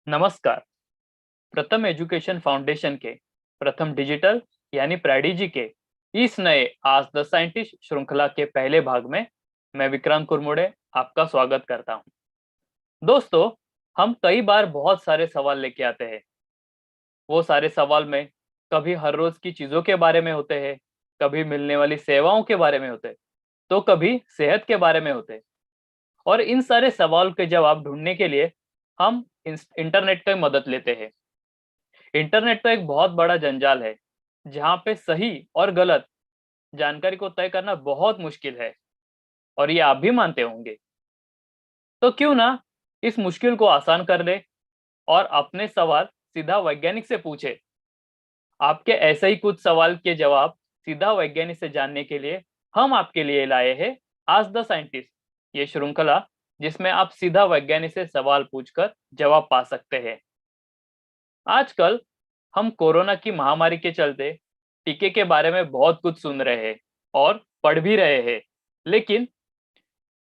नमस्कार। प्रथम education foundation के प्रथम डिजिटल यानी प्रेडिजी के इस नए आज द साइंटिस्ट श्रृंखला के पहले भाग में मैं विक्रांत कुरमुड़े आपका स्वागत करता हूं। दोस्तों, हम कई बार बहुत सारे सवाल लेके आते हैं। वो सारे सवाल में कभी हर रोज की चीजों के बारे में होते हैं, कभी मिलने वाली सेवाओं के बारे में होते हैं, तो कभी सेहत के बारे में होते हैं। और इन सारे सवाल के जवाब ढूंढने के लिए हम इंटरनेट की मदद लेते हैं। इंटरनेट तो एक बहुत बड़ा जंजाल है, जहाँ पे सही और गलत जानकारी को तय करना बहुत मुश्किल है, और ये आप भी मानते होंगे। तो क्यों ना इस मुश्किल को आसान कर दे और अपने सवाल सीधा वैज्ञानिक से पूछे। आपके ऐसे ही कुछ सवाल के जवाब सीधा वैज्ञानिक से जानने के लिए हम आपके लिए लाए हैं आज द साइंटिस्ट, ये श्रृंखला जिसमें आप सीधा वैज्ञानिक से सवाल पूछकर जवाब पा सकते हैं। आजकल हम कोरोना की महामारी के चलते टीके के बारे में बहुत कुछ सुन रहे हैं और पढ़ भी रहे हैं, लेकिन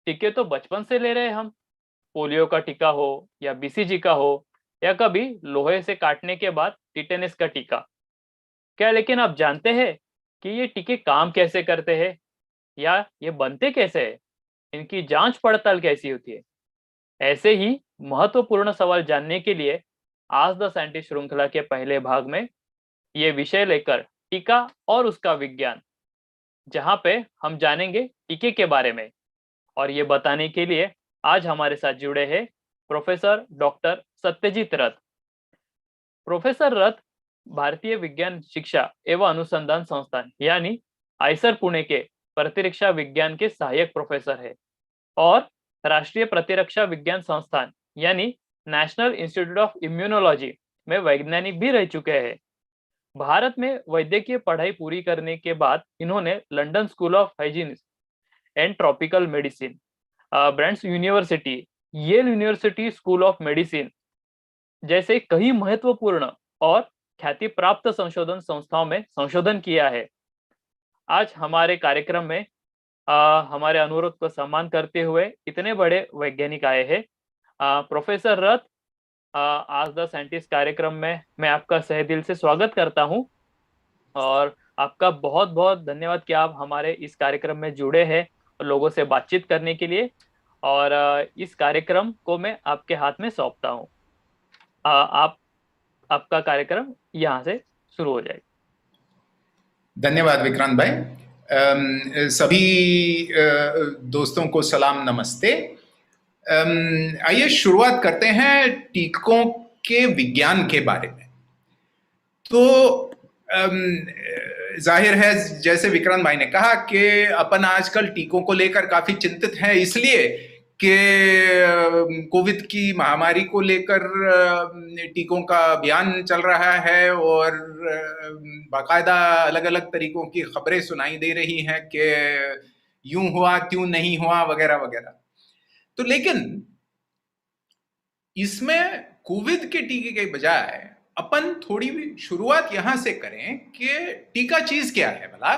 टीके तो बचपन से ले रहे हैं हम। पोलियो का टीका हो या बीसीजी का हो या कभी लोहे से काटने के बाद टिटेनस का टीका, क्या लेकिन आप जानते हैं कि ये टीके काम कैसे करते हैं या ये बनते कैसे हैं? इनकी जांच पड़ताल कैसी होती है? ऐसे ही महत्वपूर्ण सवाल जानने के लिए आज द साइंटिस्ट श्रृंखला के पहले भाग में ये विषय लेकर टीका और उसका विज्ञान, जहां पे हम जानेंगे टीके के बारे में। और ये बताने के लिए आज हमारे साथ जुड़े हैं प्रोफेसर डॉक्टर सत्यजीत रथ। प्रोफेसर रथ भारतीय विज्ञान शिक्षा एवं अनुसंधान संस्थान यानी आईसर पुणे के प्रतिरक्षा विज्ञान के सहायक प्रोफेसर है और राष्ट्रीय प्रतिरक्षा विज्ञान संस्थान यानी नेशनल इंस्टीट्यूट ऑफ इम्यूनोलॉजी में वैज्ञानिक भी रह चुके हैं। भारत में वैद्यकीय पढ़ाई पूरी करने के बाद इन्होंने London School of Hygiene and Tropical Medicine, Brandeis University, Yale University School of Medicine जैसे कई महत्वपूर्ण और ख्याति प्राप्त संशोधन संस्थाओं में संशोधन किया है। आज हमारे कार्यक्रम में हमारे अनुरोध को सम्मान करते हुए इतने बड़े वैज्ञानिक आए हैं। प्रोफेसर रथ, आज द साइंटिस्ट कार्यक्रम में मैं आपका सहे दिल से स्वागत करता हूं और आपका बहुत बहुत धन्यवाद कि आप हमारे इस कार्यक्रम में जुड़े हैं लोगों से बातचीत करने के लिए। और इस कार्यक्रम को मैं आपके हाथ में सौंपता हूं। आप आपका कार्यक्रम यहाँ से शुरू हो जाएगा। धन्यवाद विक्रांत भाई। सभी दोस्तों को सलाम, नमस्ते। आइए शुरुआत करते हैं टीकों के विज्ञान के बारे में। तो जाहिर है, जैसे विक्रांत भाई ने कहा कि अपन आजकल टीकों को लेकर काफी चिंतित हैं, इसलिए कि कोविड की महामारी को लेकर टीकों का अभियान चल रहा है और बाकायदा अलग अलग तरीकों की खबरें सुनाई दे रही हैं कि यूं हुआ क्यों नहीं हुआ वगैरह वगैरह। तो लेकिन इसमें कोविड के टीके के बजाय अपन थोड़ी भी शुरुआत यहां से करें कि टीका चीज क्या है, भला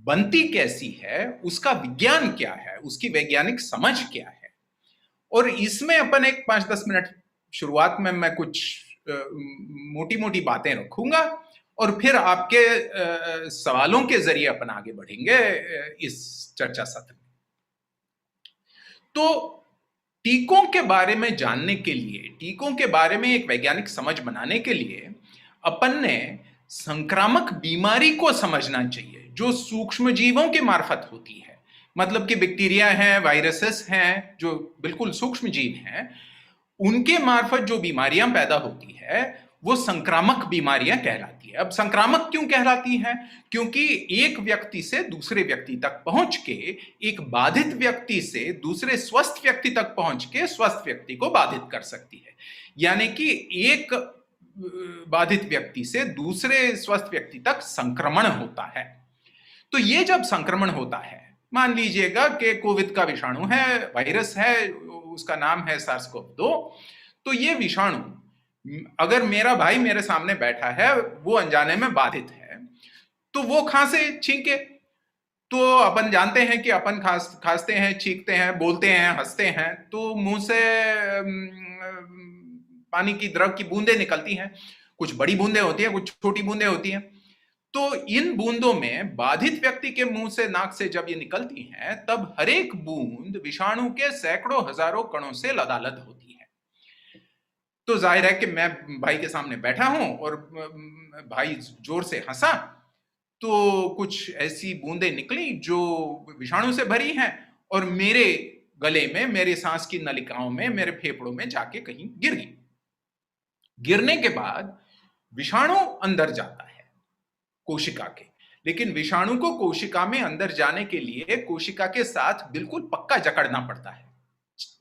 बनती कैसी है, उसका विज्ञान क्या है, उसकी वैज्ञानिक समझ क्या है। और इसमें अपन एक 5-10 मिनट शुरुआत में मैं कुछ मोटी मोटी बातें रखूंगा और फिर आपके सवालों के जरिए अपन आगे बढ़ेंगे इस चर्चा सत्र में। तो टीकों के बारे में जानने के लिए, टीकों के बारे में एक वैज्ञानिक समझ बनाने के लिए अपन ने संक्रामक बीमारी को समझना चाहिए जो सूक्ष्म जीवों के मार्फत होती है। मतलब कि बैक्टीरिया हैं, वायरसेस हैं, जो बिल्कुल सूक्ष्म जीव हैं, उनके मार्फत जो बीमारियां पैदा होती है वो संक्रामक बीमारियां कहलाती है। अब संक्रामक क्यों कहलाती हैं? क्योंकि एक व्यक्ति से दूसरे व्यक्ति तक पहुंच के, एक बाधित व्यक्ति से दूसरे स्वस्थ व्यक्ति तक पहुंच के स्वस्थ व्यक्ति को बाधित कर सकती है। यानी कि एक बाधित व्यक्ति से दूसरे स्वस्थ व्यक्ति तक संक्रमण होता है। तो ये जब संक्रमण होता है, मान लीजिएगा कि कोविड का विषाणु है, वायरस है, उसका नाम है सार्स-कोव-2। तो ये विषाणु, अगर मेरा भाई मेरे सामने बैठा है, वो अनजाने में बाधित है, तो वो खांसे, छींके, तो अपन जानते हैं कि अपन खांसते हैं, छींकते हैं, बोलते हैं, हंसते हैं, तो मुंह से पानी की द्रव की बूंदें निकलती हैं, कुछ बड़ी बूंदें होती हैं, कुछ छोटी बूंदें होती हैं। तो इन बूंदों में बाधित व्यक्ति के मुंह से, नाक से जब ये निकलती हैं, तब हर एक बूंद विषाणु के सैकड़ों हजारों कणों से लदालद होती है। तो जाहिर है कि मैं भाई के सामने बैठा हूं और भाई जोर से हंसा, तो कुछ ऐसी बूंदें निकली जो विषाणु से भरी हैं और मेरे गले में, मेरे सांस की नलिकाओं में, मेरे फेफड़ों में जाके कहीं गिर गई। गिरने के बाद विषाणु अंदर जाता है कोशिका के, लेकिन विषाणु को कोशिका में अंदर जाने के लिए कोशिका के साथ बिल्कुल पक्का जकड़ना पड़ता है,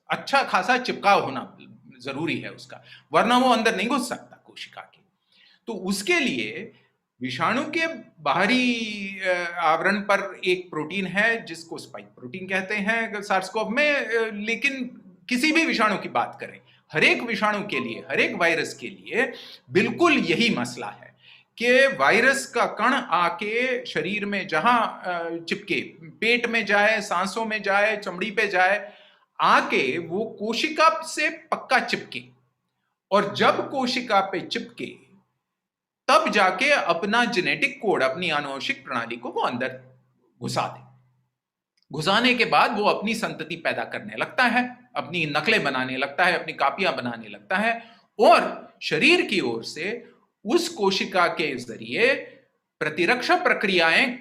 अच्छा खासा चिपकाव होना जरूरी है उसका, वरना वो अंदर नहीं घुस सकता कोशिका के। तो उसके लिए विषाणु के बाहरी आवरण पर एक प्रोटीन है जिसको स्पाइक प्रोटीन कहते हैं सार्स-कोव में, लेकिन किसी भी विषाणु की बात करें, हर एक विषाणु के लिए, हर एक वायरस के लिए बिल्कुल यही मसला है कि वायरस का कण आके शरीर में जहां चिपके, पेट में जाए, सांसों में जाए, चमड़ी पे जाए, आके वो कोशिका से पक्का चिपके, और जब कोशिका पे चिपके तब जाके अपना जेनेटिक कोड, अपनी आनुवंशिक प्रणाली को वो अंदर घुसा दे। घुसाने के बाद वो अपनी संतति पैदा करने लगता है, अपनी नकलें बनाने लगता है, अपनी कापियां बनाने लगता है, और शरीर की ओर से उस कोशिका के जरिए प्रतिरक्षा प्रक्रियाएं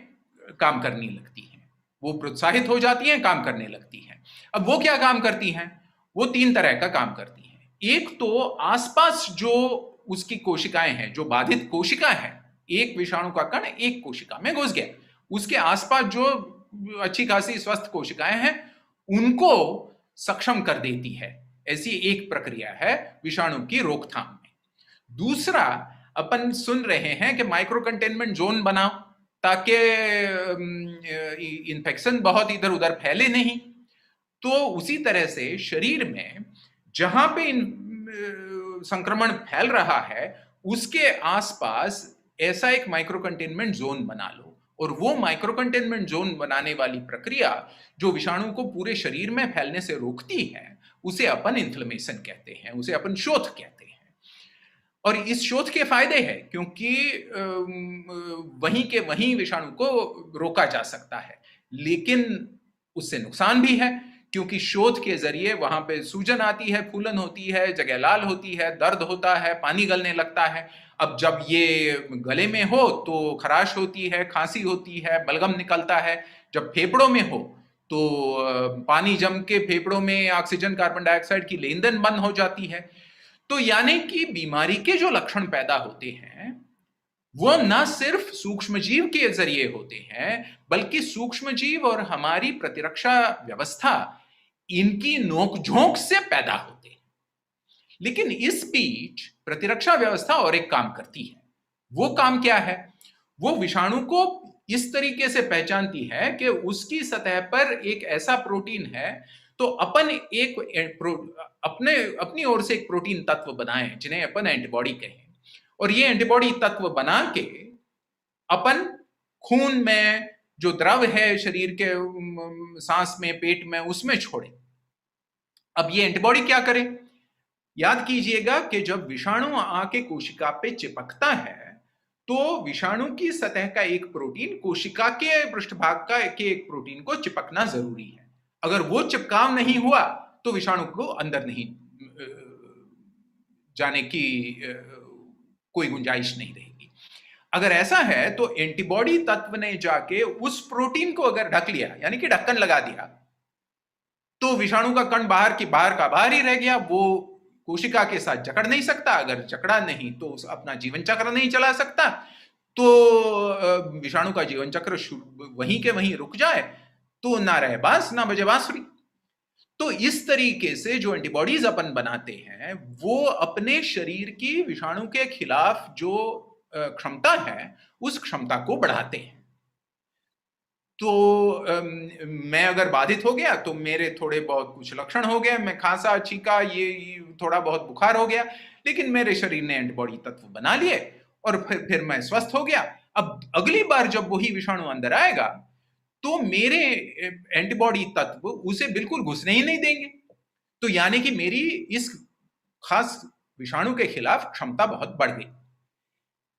काम करने लगती हैं, वो प्रोत्साहित हो जाती हैं, काम करने लगती हैं। अब वो क्या काम करती हैं? वो 3 तरह का काम करती हैं। एक तो आसपास जो उसकी कोशिकाएं हैं, जो बाधित कोशिका है, एक विषाणु का कण एक कोशिका में घुस गया, उसके आसपास जो अच्छी खासी स्वस्थ कोशिकाएं हैं उनको सक्षम कर देती है। ऐसी एक प्रक्रिया है विषाणु की रोकथाम में। दूसरा, अपन सुन रहे हैं कि माइक्रो कंटेनमेंट जोन बनाओ ताकि इन्फेक्शन बहुत इधर उधर फैले नहीं। तो उसी तरह से शरीर में जहां पे संक्रमण फैल रहा है उसके आसपास ऐसा एक माइक्रो कंटेनमेंट जोन बना लो, और वो माइक्रो कंटेनमेंट जोन बनाने वाली प्रक्रिया जो विषाणु को पूरे शरीर में फैलने से रोकती है, उसे अपन इन्फ्लेमेशन कहते हैं, उसे अपन शोथ कहते हैं। और इस शोथ के फायदे हैं क्योंकि वहीं के वहीं विषाणु को रोका जा सकता है, लेकिन उससे नुकसान भी है क्योंकि शोथ के जरिए वहां पे सूजन आती है, फूलन होती है, जगह लाल होती है, दर्द होता है, पानी गलने लगता है। अब जब ये गले में हो तो खराश होती है, खांसी होती है, बलगम निकलता है। जब फेफड़ों में हो तो पानी जम के फेफड़ों में ऑक्सीजन कार्बन डाइऑक्साइड की लेन देन बंद हो जाती है। तो यानी कि बीमारी के जो लक्षण पैदा होते हैं वो न सिर्फ सूक्ष्मजीव के जरिए होते हैं, बल्कि सूक्ष्मजीव और हमारी प्रतिरक्षा व्यवस्था, इनकी नोकझोंक से पैदा होते हैं। लेकिन इस बीच प्रतिरक्षा व्यवस्था और एक काम करती है। वो काम क्या है? वो विषाणु को इस तरीके से पहचानती है कि उसकी सतह पर एक ऐसा प्रोटीन है, तो अपन अपनी ओर से एक प्रोटीन तत्व बनाएं जिन्हें अपन एंटीबॉडी कहें, और ये एंटीबॉडी तत्व बना के अपन खून में जो द्रव है शरीर के, सांस में, पेट में, उसमें छोड़े। अब ये एंटीबॉडी क्या करे? याद कीजिएगा कि जब विषाणु आके कोशिका पे चिपकता है तो विषाणु की सतह का एक प्रोटीन कोशिका के पृष्ठभाग का एक प्रोटीन को चिपकना जरूरी है। अगर वो चिपकाव नहीं हुआ तो विषाणु को अंदर नहीं जाने की कोई गुंजाइश नहीं रहेगी। अगर ऐसा है तो एंटीबॉडी तत्व ने जाके उस प्रोटीन को अगर ढक लिया, यानी कि ढक्कन लगा दिया, तो विषाणु का कण बाहर ही रह गया। वो कोशिका के साथ जकड़ नहीं सकता, अगर जकड़ा नहीं तो अपना जीवन चक्र नहीं चला सकता, तो विषाणु का जीवन चक्र वहीं के वहीं रुक जाए तो ना रहे बांस ना बजे बांसुरी। तो इस तरीके से जो एंटीबॉडीज अपन बनाते हैं वो अपने शरीर की विषाणु के खिलाफ जो क्षमता है उस क्षमता को बढ़ाते हैं। तो मैं अगर बाधित हो गया तो मेरे थोड़े बहुत कुछ लक्षण हो गए, मैं खांसा, छींका, ये थोड़ा बहुत बुखार हो गया, लेकिन मेरे शरीर ने एंटीबॉडी तत्व बना लिए और फिर मैं स्वस्थ हो गया। अब अगली बार जब वही विषाणु अंदर आएगा तो मेरे एंटीबॉडी तत्व उसे बिल्कुल घुसने ही नहीं देंगे। तो यानी कि मेरी इस खास विषाणु के खिलाफ क्षमता बहुत बढ़ गई।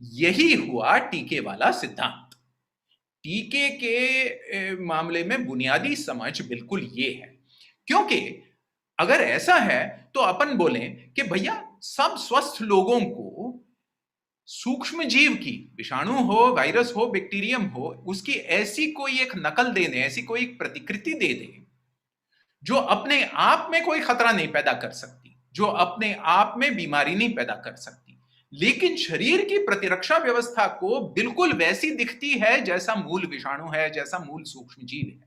यही हुआ टीके वाला सिद्धांत। टीके के मामले में बुनियादी समझ बिल्कुल ये है, क्योंकि अगर ऐसा है तो अपन बोलें कि भैया सब स्वस्थ लोगों को सूक्ष्म जीव की, विषाणु हो, वायरस हो, बैक्टीरियम हो, उसकी ऐसी कोई एक नकल दे दें, ऐसी कोई एक प्रतिकृति दे दें जो अपने आप में कोई खतरा नहीं पैदा कर सकती, जो अपने आप में बीमारी नहीं पैदा कर सकती, लेकिन शरीर की प्रतिरक्षा व्यवस्था को बिल्कुल वैसी दिखती है जैसा मूल विषाणु है, जैसा मूल सूक्ष्म जीव है।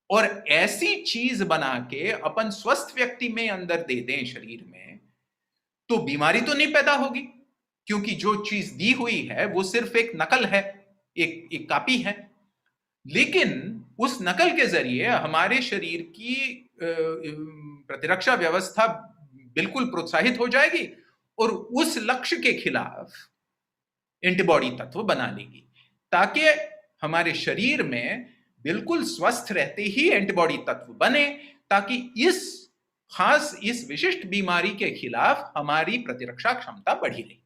और ऐसी चीज बना के अपन स्वस्थ व्यक्ति में अंदर दे दें शरीर में, तो बीमारी तो नहीं पैदा होगी, क्योंकि जो चीज दी हुई है वो सिर्फ एक नकल है, एक कॉपी है। लेकिन उस नकल के जरिए हमारे शरीर की प्रतिरक्षा व्यवस्था बिल्कुल प्रोत्साहित हो जाएगी और उस लक्ष्य के खिलाफ एंटीबॉडी तत्व बना लेगी, ताकि हमारे शरीर में बिल्कुल स्वस्थ रहते ही एंटीबॉडी तत्व बने, ताकि इस विशिष्ट बीमारी के खिलाफ हमारी प्रतिरक्षा क्षमता बढ़ी रहे।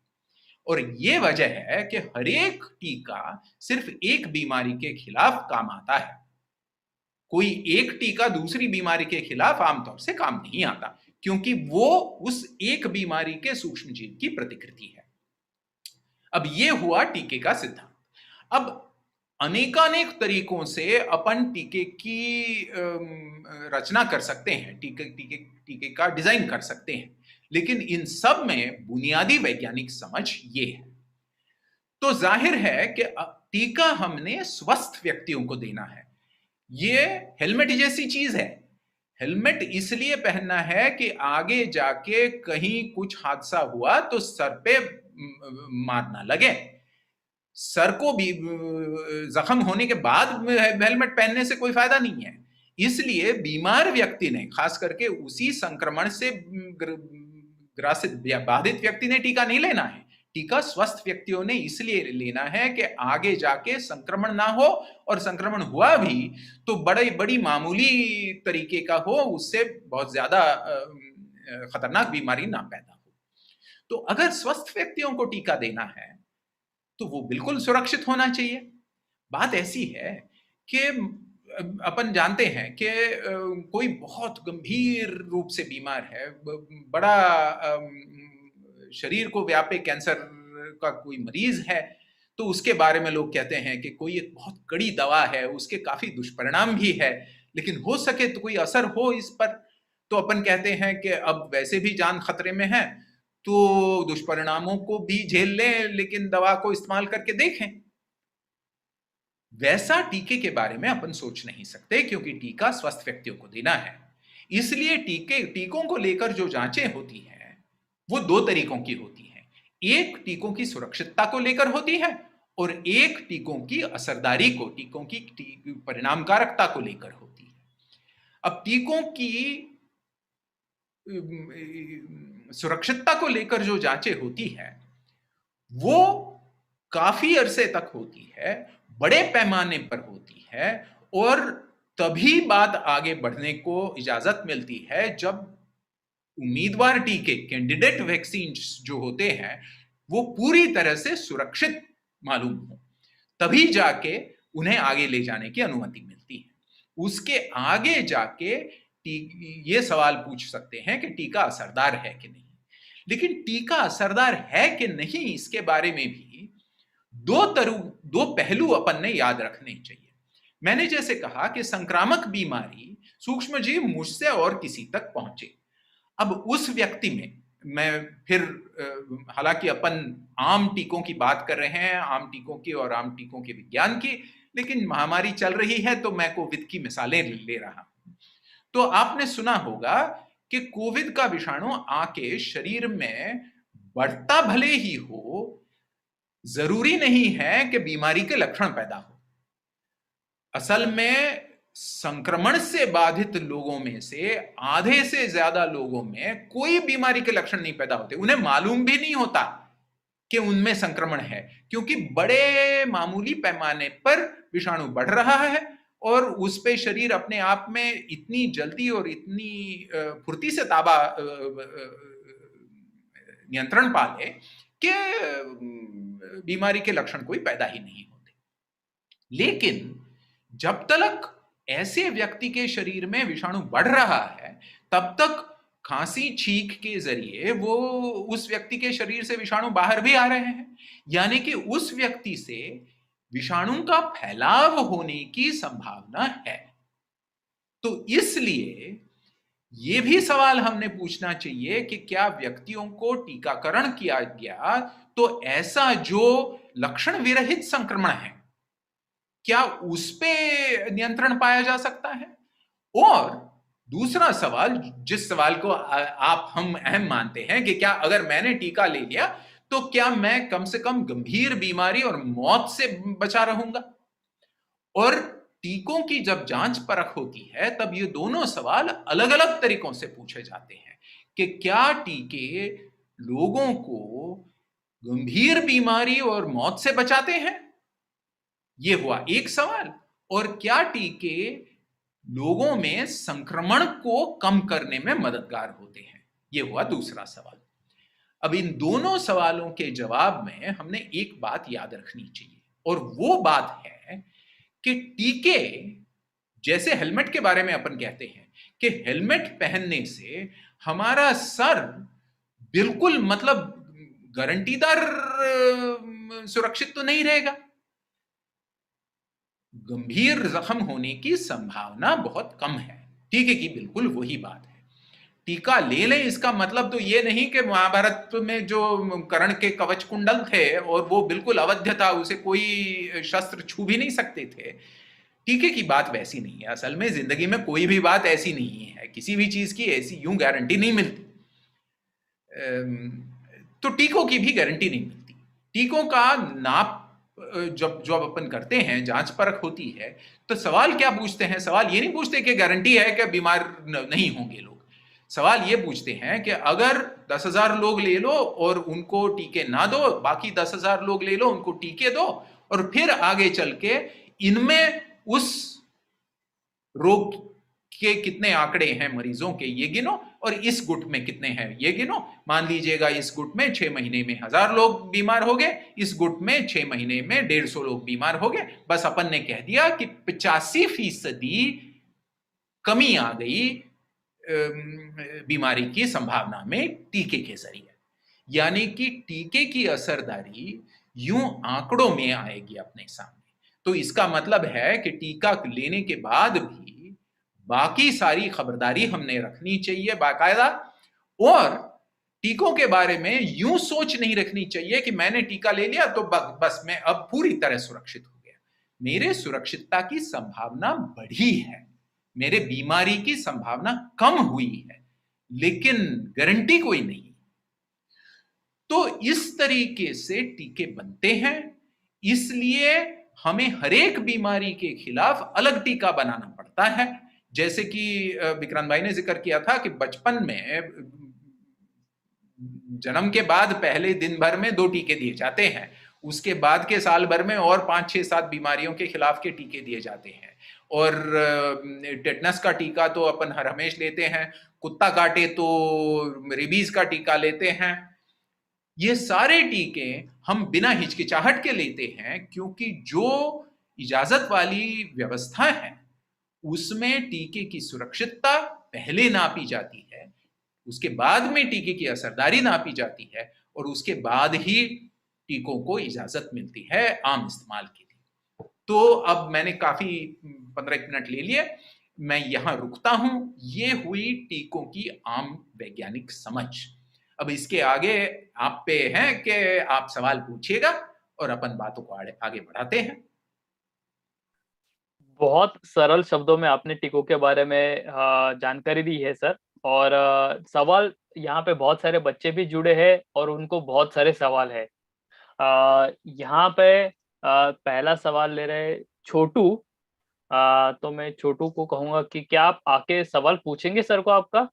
और ये वजह है कि हर एक टीका सिर्फ एक बीमारी के खिलाफ काम आता है। कोई एक टीका दूसरी बीमारी के खिलाफ आमतौर से काम नहीं आता, क्योंकि वो उस एक बीमारी के सूक्ष्म जीव की प्रतिकृति है। अब ये हुआ टीके का सिद्धांत। अब अनेकानेक तरीकों से अपन टीके की रचना कर सकते हैं, टीके का डिजाइन कर सकते हैं, लेकिन इन सब में बुनियादी वैज्ञानिक समझ ये है। तो जाहिर है कि टीका हमने स्वस्थ व्यक्तियों को देना है। ये हेलमेट जैसी चीज है। हेलमेट इसलिए पहनना है कि आगे जाके कहीं कुछ हादसा हुआ तो सर पे मार ना लगे। सर को भी जख्म होने के बाद हेलमेट पहनने से कोई फायदा नहीं है। इसलिए बीमार व्यक्ति ने, खास करके उसी संक्रमण से ग्रसित बाधित व्यक्ति ने टीका नहीं लेना है। टीका स्वस्थ व्यक्तियों ने इसलिए लेना है कि आगे जाके संक्रमण ना हो, और संक्रमण हुआ भी तो बड़ी मामूली तरीके का हो, उससे बहुत ज्यादा खतरनाक बीमारी ना पैदा हो। तो अगर स्वस्थ व्यक्तियों को टीका देना है तो वो बिल्कुल सुरक्षित होना चाहिए। बात ऐसी है कि अपन जानते हैं कि कोई बहुत गंभीर रूप से बीमार है, बड़ा शरीर को व्यापे कैंसर का कोई मरीज है, तो उसके बारे में लोग कहते हैं कि कोई एक बहुत कड़ी दवा है, उसके काफी दुष्परिणाम भी है, लेकिन हो सके तो कोई असर हो इस पर। तो अपन कहते हैं कि अब वैसे भी जान खतरे में है, तो दुष्परिणामों को भी झेल लें, लेकिन दवा को इस्तेमाल करके देखें। वैसा टीके के बारे में अपन सोच नहीं सकते, क्योंकि टीका स्वस्थ व्यक्तियों को देना है। इसलिए टीकों को लेकर जो जांचें होती हैं वो दो तरीकों की होती हैं। एक टीकों की सुरक्षितता को लेकर होती है, और एक टीकों की असरदारी को, टीकों की परिणामकारकता को लेकर होती है। अब टीकों की सुरक्षितता को लेकर जो जांचें होती है वो काफी अरसे तक होती है, बड़े पैमाने पर होती है, और तभी बात आगे बढ़ने को इजाजत मिलती है जब उम्मीदवार टीके, कैंडिडेट वैक्सीन जो होते हैं, वो पूरी तरह से सुरक्षित मालूम हो, तभी जाके उन्हें आगे ले जाने की अनुमति मिलती है। उसके आगे जाके ये सवाल पूछ सकते हैं कि टीका असरदार है कि नहीं। लेकिन टीका असरदार है कि नहीं, इसके बारे में भी दो पहलू अपन ने याद रखने चाहिए। मैंने जैसे कहा कि संक्रामक बीमारी सूक्ष्म जीव मुझसे और किसी तक पहुंचे। अब उस व्यक्ति में मैं फिर, हालांकि अपन आम टीकों की बात कर रहे हैं, आम टीकों की और आम टीकों के विज्ञान की, लेकिन महामारी चल रही है तो मैं कोविड की मिसालें ले रहा हूं। तो आपने सुना होगा कि कोविड का विषाणु आके शरीर में बढ़ता भले ही हो, जरूरी नहीं है कि बीमारी के लक्षण पैदा हो। असल में संक्रमण से बाधित लोगों में से आधे से ज्यादा लोगों में कोई बीमारी के लक्षण नहीं पैदा होते। उन्हें मालूम भी नहीं होता कि उनमें संक्रमण है, क्योंकि बड़े मामूली पैमाने पर विषाणु बढ़ रहा है और उस पे शरीर अपने आप में इतनी जल्दी और इतनी फुर्ती से ताबा नियंत्रण पा ले कि बीमारी के लक्षण कोई पैदा ही नहीं होते। लेकिन जब तक ऐसे व्यक्ति के शरीर में विषाणु बढ़ रहा है, तब तक खांसी छींक के जरिए वो उस व्यक्ति के शरीर से विषाणु बाहर भी आ रहे हैं, यानी कि उस व्यक्ति से विषाणु का फैलाव होने की संभावना है। तो इसलिए ये भी सवाल हमने पूछना चाहिए कि क्या व्यक्तियों को टीकाकरण किया गया तो ऐसा जो लक्षण विरहित संक्रमण है, क्या उस पे नियंत्रण पाया जा सकता है? और दूसरा सवाल, जिस सवाल को आप हम अहम मानते हैं, कि क्या अगर मैंने टीका ले लिया तो क्या मैं कम से कम गंभीर बीमारी और मौत से बचा रहूंगा? और टीकों की जब जांच परख होती है तब ये दोनों सवाल अलग अलग तरीकों से पूछे जाते हैं कि क्या टीके लोगों को गंभीर बीमारी और मौत से बचाते हैं, ये हुआ एक सवाल, और क्या टीके लोगों में संक्रमण को कम करने में मददगार होते हैं, ये हुआ दूसरा सवाल। अब इन दोनों सवालों के जवाब में हमने एक बात याद रखनी चाहिए, और वो बात है कि टीके, जैसे हेलमेट के बारे में अपन कहते हैं कि हेलमेट पहनने से हमारा सर बिल्कुल मतलब गारंटीदार सुरक्षित तो नहीं रहेगा, गंभीर जख्म होने की संभावना बहुत कम है। टीके की बिल्कुल वही बात है। टीका ले लें इसका मतलब तो ये नहीं कि महाभारत में जो कर्ण के कवच कुंडल थे और वो बिल्कुल अवध्य था, उसे कोई शस्त्र छू भी नहीं सकते थे, टीके की बात वैसी नहीं है। असल में जिंदगी में कोई भी बात ऐसी नहीं है, किसी भी चीज की ऐसी यूं गारंटी नहीं मिलती, तो टीकों की भी गारंटी नहीं मिलती। टीकों का नाप जब जब अपन करते हैं, जांच परख होती है, तो सवाल क्या पूछते हैं? सवाल ये नहीं पूछते कि गारंटी है कि बीमार नहीं होंगे लोग, सवाल ये पूछते हैं कि अगर 10,000 लोग ले लो और उनको टीके ना दो, बाकी 10,000 लोग ले लो उनको टीके दो, और फिर आगे चल के इनमें उस रोग के कितने आंकड़े हैं मरीजों के ये गिनो, और इस गुट में कितने हैं ये गिनो। मान लीजिएगा इस गुट में 6 महीने में 1,000 लोग बीमार हो गए, इस गुट में 6 महीने में 150 लोग बीमार हो गए, बस अपन ने कह दिया कि 85% कमी आ गई बीमारी की संभावना में टीके के जरिए। यानी कि टीके की असरदारी यूं आंकड़ों में आएगी अपने सामने। तो इसका मतलब है कि टीका लेने के बाद भी बाकी सारी खबरदारी हमने रखनी चाहिए बाकायदा, और टीकों के बारे में यूं सोच नहीं रखनी चाहिए कि मैंने टीका ले लिया तो बस मैं अब पूरी तरह सुरक्षित हो गया। मेरे सुरक्षितता की संभावना बढ़ी है, मेरे बीमारी की संभावना कम हुई है, लेकिन गारंटी कोई नहीं। तो इस तरीके से टीके बनते हैं, इसलिए हमें हर एक बीमारी के खिलाफ अलग टीका बनाना पड़ता है। जैसे कि विक्रांत भाई ने जिक्र किया था कि बचपन में जन्म के बाद पहले दिन भर में 2 टीके दिए जाते हैं, उसके बाद के साल भर में और 5, 6, 7 बीमारियों के खिलाफ के टीके दिए जाते हैं। और टेटनस का टीका तो अपन हर हमेश लेते हैं, कुत्ता काटे तो रेबीज का टीका लेते हैं। ये सारे टीके हम बिना हिचकिचाहट के लेते हैं, क्योंकि जो इजाजत वाली व्यवस्था है उसमें टीके की सुरक्षितता पहले नापी जाती है, उसके बाद में टीके की असरदारी नापी जाती है, और उसके बाद ही टीकों को इजाजत मिलती है आम इस्तेमाल के लिए। तो अब मैंने काफी 15 मिनट ले लिए, मैं यहां रुकता हूं। ये हुई टीकों की आम वैज्ञानिक समझ। अब इसके आगे आप पे है कि आप सवाल पूछिएगा और अपन बातों को आगे बढ़ाते हैं। बहुत सरल शब्दों में आपने टीकों के बारे में जानकारी दी है सर, और सवाल यहाँ पे बहुत सारे बच्चे भी जुड़े हैं और उनको बहुत सारे सवाल है। यहाँ पे पहला सवाल ले रहे छोटू, तो मैं छोटू को कहूंगा कि क्या आप आके सवाल पूछेंगे सर को आपका?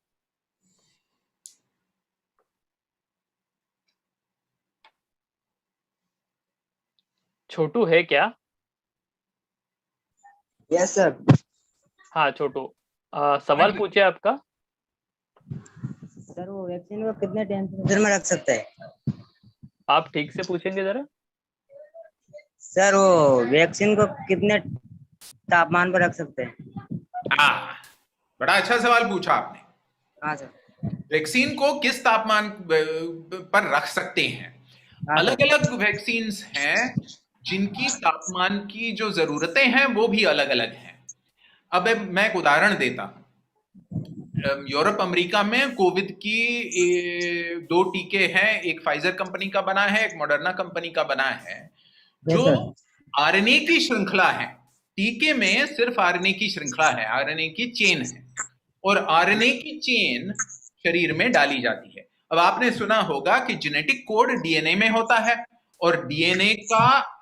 छोटू है क्या? Yes sir. हाँ छोटू, सवाल पूछिए आपका। सर वो वैक्सीन को कितने टेम्परेचर में रख सकते हैं? आप ठीक से पूछेंगे जरा। सर वो वैक्सीन को कितने तापमान पर रख सकते हैं? हाँ, बड़ा अच्छा सवाल पूछा आपने। हाँ सर। वैक्सीन को किस तापमान पर रख सकते हैं? हाँ सर। अलग अलग वैक्सीन्स हैं जिनकी तापमान की जो जरूरतें हैं वो भी अलग अलग हैं। अब मैं एक उदाहरण देता हूं। यूरोप अमेरिका में कोविड की 2 टीके हैं, एक फाइजर कंपनी का बना है, एक मॉडर्ना कंपनी का बना है, जो आरएनए की श्रृंखला है। टीके में सिर्फ आरएनए की श्रृंखला है, आरएनए की चेन है, और आरएनए की चेन शरीर में डाली जाती है। अब आपने सुना होगा कि जेनेटिक कोड डीएनए में होता है, और डीएनए का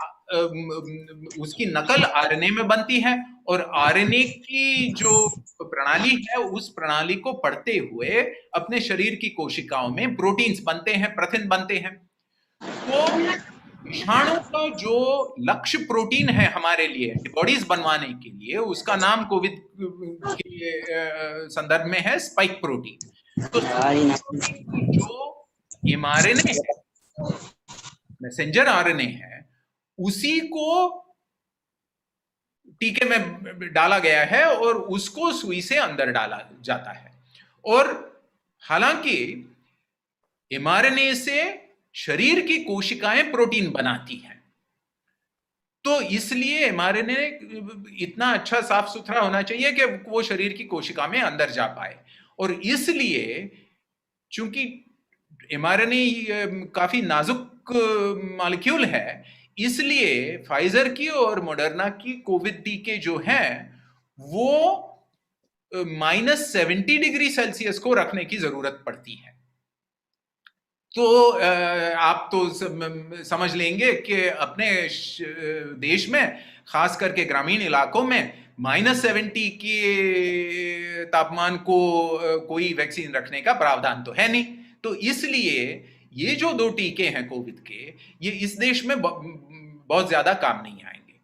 उसकी नकल आरएनए में बनती है, और आरएनए की जो प्रणाली है उस प्रणाली को पढ़ते हुए अपने शरीर की कोशिकाओं में प्रोटीन्स बनते हैं, प्रथिन बनते हैं। तो विषाणु का जो लक्ष्य प्रोटीन है हमारे लिए एंटीबॉडीज बनवाने के लिए, उसका नाम कोविड के संदर्भ में है स्पाइक प्रोटीन। तो जो एमआरएनए है, मैसेंजर आरएनए है, उसी को टीके में डाला गया है और उसको सुई से अंदर डाला जाता है। और हालांकि एमआरएनए से शरीर की कोशिकाएं प्रोटीन बनाती हैं, तो इसलिए एमआरएनए इतना अच्छा साफ सुथरा होना चाहिए कि वो शरीर की कोशिका में अंदर जा पाए। और इसलिए चूंकि एमआरएनए काफी नाजुक मॉलिक्यूल है, इसलिए फाइजर की और मॉडर्ना की कोविड टीके जो हैं वो -70 डिग्री सेल्सियस को रखने की जरूरत पड़ती है। तो आप तो समझ लेंगे कि अपने देश में खास करके ग्रामीण इलाकों में -70 के तापमान को कोई वैक्सीन रखने का प्रावधान तो है नहीं। तो इसलिए ये जो 2 टीके हैं कोविड के, ये इस देश में बहुत ज्यादा काम नहीं आएंगे।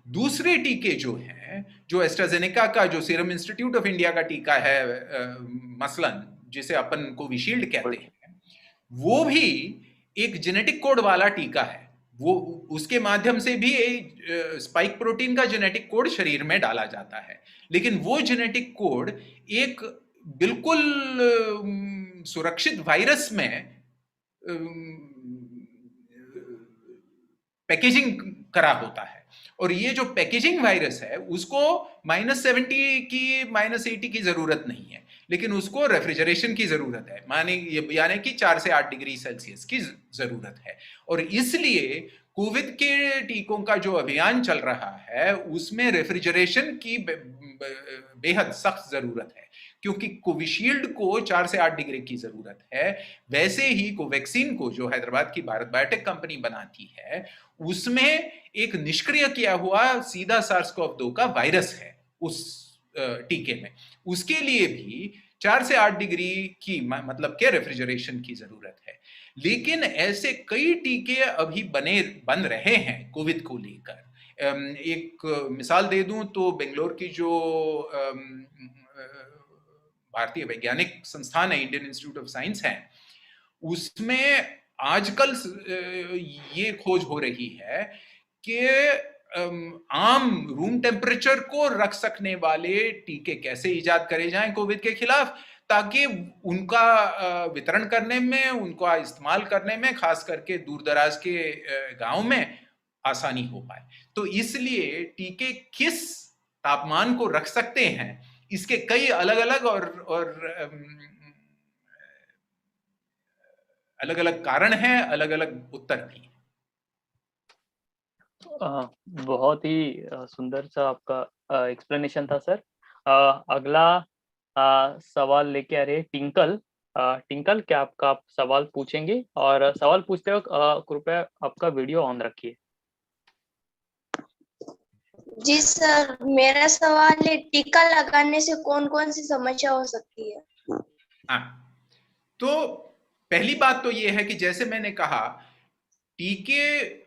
दूसरे टीके जो हैं, जो एस्ट्राजेनेका का, जो सीरम इंस्टीट्यूट ऑफ इंडिया का टीका है मसलन, जिसे अपन कोविशील्ड कहते हैं, वो भी एक जेनेटिक कोड वाला टीका है। वो उसके माध्यम से भी स्पाइक प्रोटीन का जेनेटिक कोड शरीर में डाला जाता है, लेकिन वो जेनेटिक कोड एक बिल्कुल सुरक्षित वायरस में पैकेजिंग करा होता है। और ये जो पैकेजिंग वायरस है उसको -70 की -80 की जरूरत नहीं है, लेकिन उसको रेफ्रिजरेशन की जरूरत है, यानी कि 4 से 8 डिग्री सेल्सियस की जरूरत है। और इसलिए कोविड के टीकों का जो अभियान चल रहा है उसमें रेफ्रिजरेशन की बेहद सख्त जरूरत है, क्योंकि कोविशील्ड को 4 से 8 डिग्री की जरूरत है। वैसे ही कोवैक्सीन को, जो हैदराबाद की भारत बायोटेक कंपनी बनाती है, उसमें एक निष्क्रिय किया हुआ सीधा SARS-CoV-2 का वायरस है उस टीके में। उसके लिए भी 4 से 8 डिग्री की मतलब के रेफ्रिजरेशन की जरूरत है। लेकिन ऐसे कई टीके अभी बन रहे हैं कोविड को लेकर। एक मिसाल दे दूं तो बेंगलोर की जो भारतीय वैज्ञानिक संस्थान है, इंडियन इंस्टीट्यूट ऑफ साइंस है, उसमें आजकल ये खोज हो रही है कि आम रूम टेम्परेचर को रख सकने वाले टीके कैसे इजाद करे जाएं कोविड के खिलाफ, ताकि उनका वितरण करने में, उनका इस्तेमाल करने में, खास करके दूर दराज के गांव में आसानी हो पाए। तो इसलिए टीके किस तापमान को रख सकते हैं, इसके कई अलग अलग और अलग अलग कारण हैं, अलग अलग उत्तर भी। बहुत ही सुंदर सा आपका एक्सप्लेनेशन था सर। अगला सवाल लेके आ रहे टिंकल। टिंकल, क्या आप सवाल पूछेंगे? और सवाल पूछते वक्त कृपया आपका वीडियो ऑन रखिए। जी सर, मेरा सवाल है, टीका लगाने से कौन कौन सी समस्या हो सकती है? हाँ, तो पहली बात तो ये है कि जैसे मैंने कहा, टीके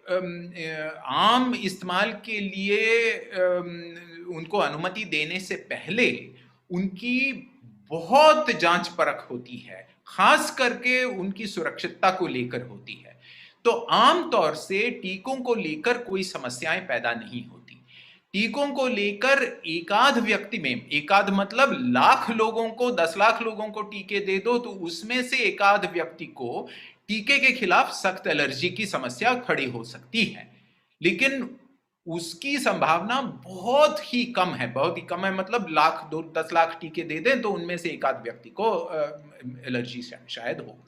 आम इस्तेमाल के लिए उनको अनुमति देने से पहले उनकी बहुत जांच परख होती है, खास करके उनकी सुरक्षितता को लेकर होती है। तो आमतौर से टीकों को लेकर कोई समस्याएं पैदा नहीं होती। टीकों को लेकर एकाध व्यक्ति में, एकाध मतलब लाख लोगों को, 10 लाख लोगों को टीके दे दो तो उसमें से एकाध व्यक्ति को टीके के खिलाफ सख्त एलर्जी की समस्या खड़ी हो सकती है, लेकिन उसकी संभावना बहुत ही कम है। बहुत ही कम है मतलब 10 लाख टीके दे दें तो उनमें से एकाध व्यक्ति को एलर्जी शायद हो।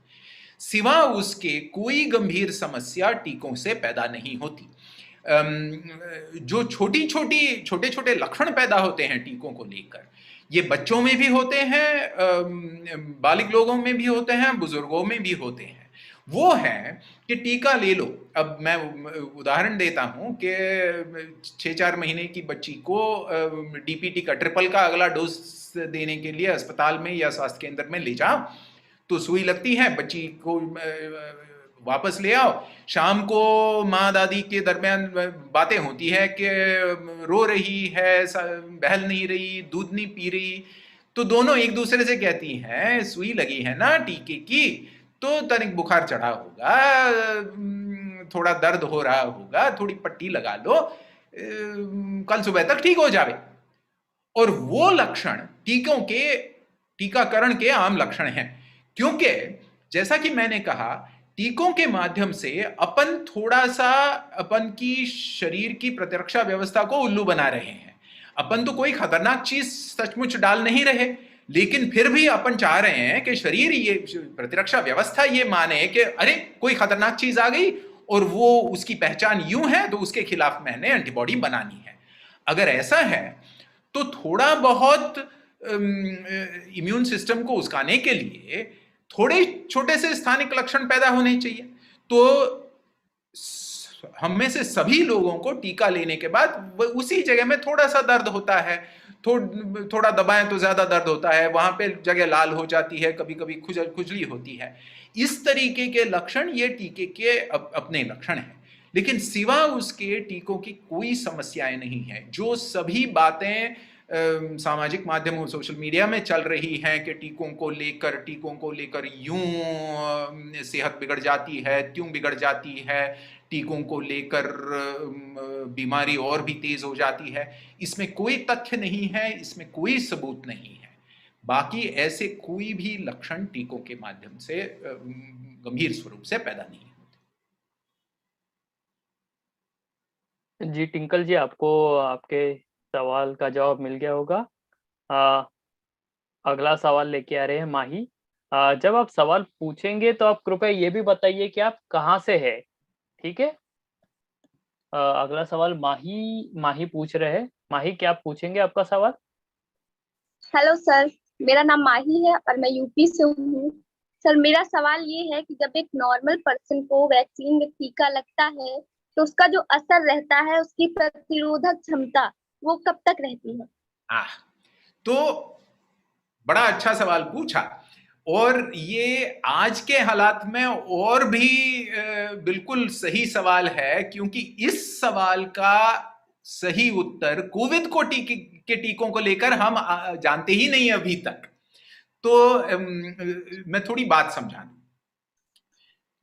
सिवा उसके कोई गंभीर समस्या टीकों से पैदा नहीं होती। जो छोटे छोटे लक्षण पैदा होते हैं टीकों को लेकर, ये बच्चों में भी होते हैं, बालिग लोगों में भी होते हैं, बुजुर्गों में भी होते हैं। वो है कि टीका ले लो। अब मैं उदाहरण देता हूं कि 6-4 महीने की बच्ची को डीपीटी का ट्रिपल का अगला डोज देने के लिए अस्पताल में या स्वास्थ्य केंद्र में ले जाओ, तो सुई लगती है, बच्ची को वापस ले आओ। शाम को माँ दादी के दरमियान बातें होती है कि रो रही है, बहल नहीं रही, दूध नहीं पी रही, तो दोनों एक दूसरे से कहती हैं सुई लगी है ना टीके की, तो तनिक बुखार चढ़ा होगा, थोड़ा दर्द हो रहा होगा, थोड़ी पट्टी लगा लो, कल सुबह तक ठीक हो जावे। और वो लक्षण टीकाकरण के आम लक्षण हैं, क्योंकि जैसा कि मैंने कहा टीकों के माध्यम से अपन थोड़ा सा अपन की शरीर की प्रतिरक्षा व्यवस्था को उल्लू बना रहे हैं। अपन तो कोई खतरनाक चीज सचमुच डाल नहीं रहे, लेकिन फिर भी अपन चाह रहे हैं कि शरीर, ये प्रतिरक्षा व्यवस्था ये माने कि अरे कोई खतरनाक चीज आ गई और वो उसकी पहचान यूं है तो उसके खिलाफ मैंने एंटीबॉडी बनानी है। अगर ऐसा है तो थोड़ा बहुत इम्यून सिस्टम को उस्काने के लिए थोड़े छोटे से स्थानिक लक्षण पैदा होने चाहिए। तो हम में से सभी लोगों को टीका लेने के बाद उसी जगह में थोड़ा सा दर्द होता है, थोड़ा दबाएं तो ज्यादा दर्द होता है, वहां पे जगह लाल हो जाती है, कभी कभी खुजली होती है। इस तरीके के लक्षण ये टीके के अपने लक्षण हैं, लेकिन सिवा उसके टीकों की कोई समस्याएं नहीं है। जो सभी बातें सामाजिक माध्यमों, सोशल मीडिया में चल रही हैं कि टीकों को लेकर यूं सेहत बिगड़ जाती है, त्यों बिगड़ जाती है, टीकों को लेकर बीमारी और भी तेज हो जाती है, इसमें कोई तथ्य नहीं है, इसमें कोई सबूत नहीं है। बाकी ऐसे कोई भी लक्षण टीकों के माध्यम से गंभीर स्वरूप से पैदा नहीं होते। जी टिंकल जी, आपको आपके सवाल का जवाब मिल गया होगा। अगला सवाल लेके आ रहे हैं माही। जब आप सवाल पूछेंगे तो आप कृपया ये भी बताइए कि आप कहाँ से हैं, ठीक है? अगला सवाल माही पूछ रहे हैं। माही, क्या आप पूछेंगे आपका सवाल? हेलो सर, मेरा नाम माही है और मैं यूपी से हूँ। सर, मेरा सवाल ये है कि जब एक नॉर्मल पर्सन को वैक्सीन में टीका लगता है तो उसका जो असर रहता है, उसकी प्रतिरोधक क्षमता, वो कब तक रहती है? तो बड़ा अच्छा सवाल पूछा, और ये आज के हालात में और भी बिल्कुल सही सवाल है, क्योंकि इस सवाल का सही उत्तर कोविड के टीकों को लेकर हम जानते ही नहीं अभी तक। तो मैं थोड़ी बात समझा दूं।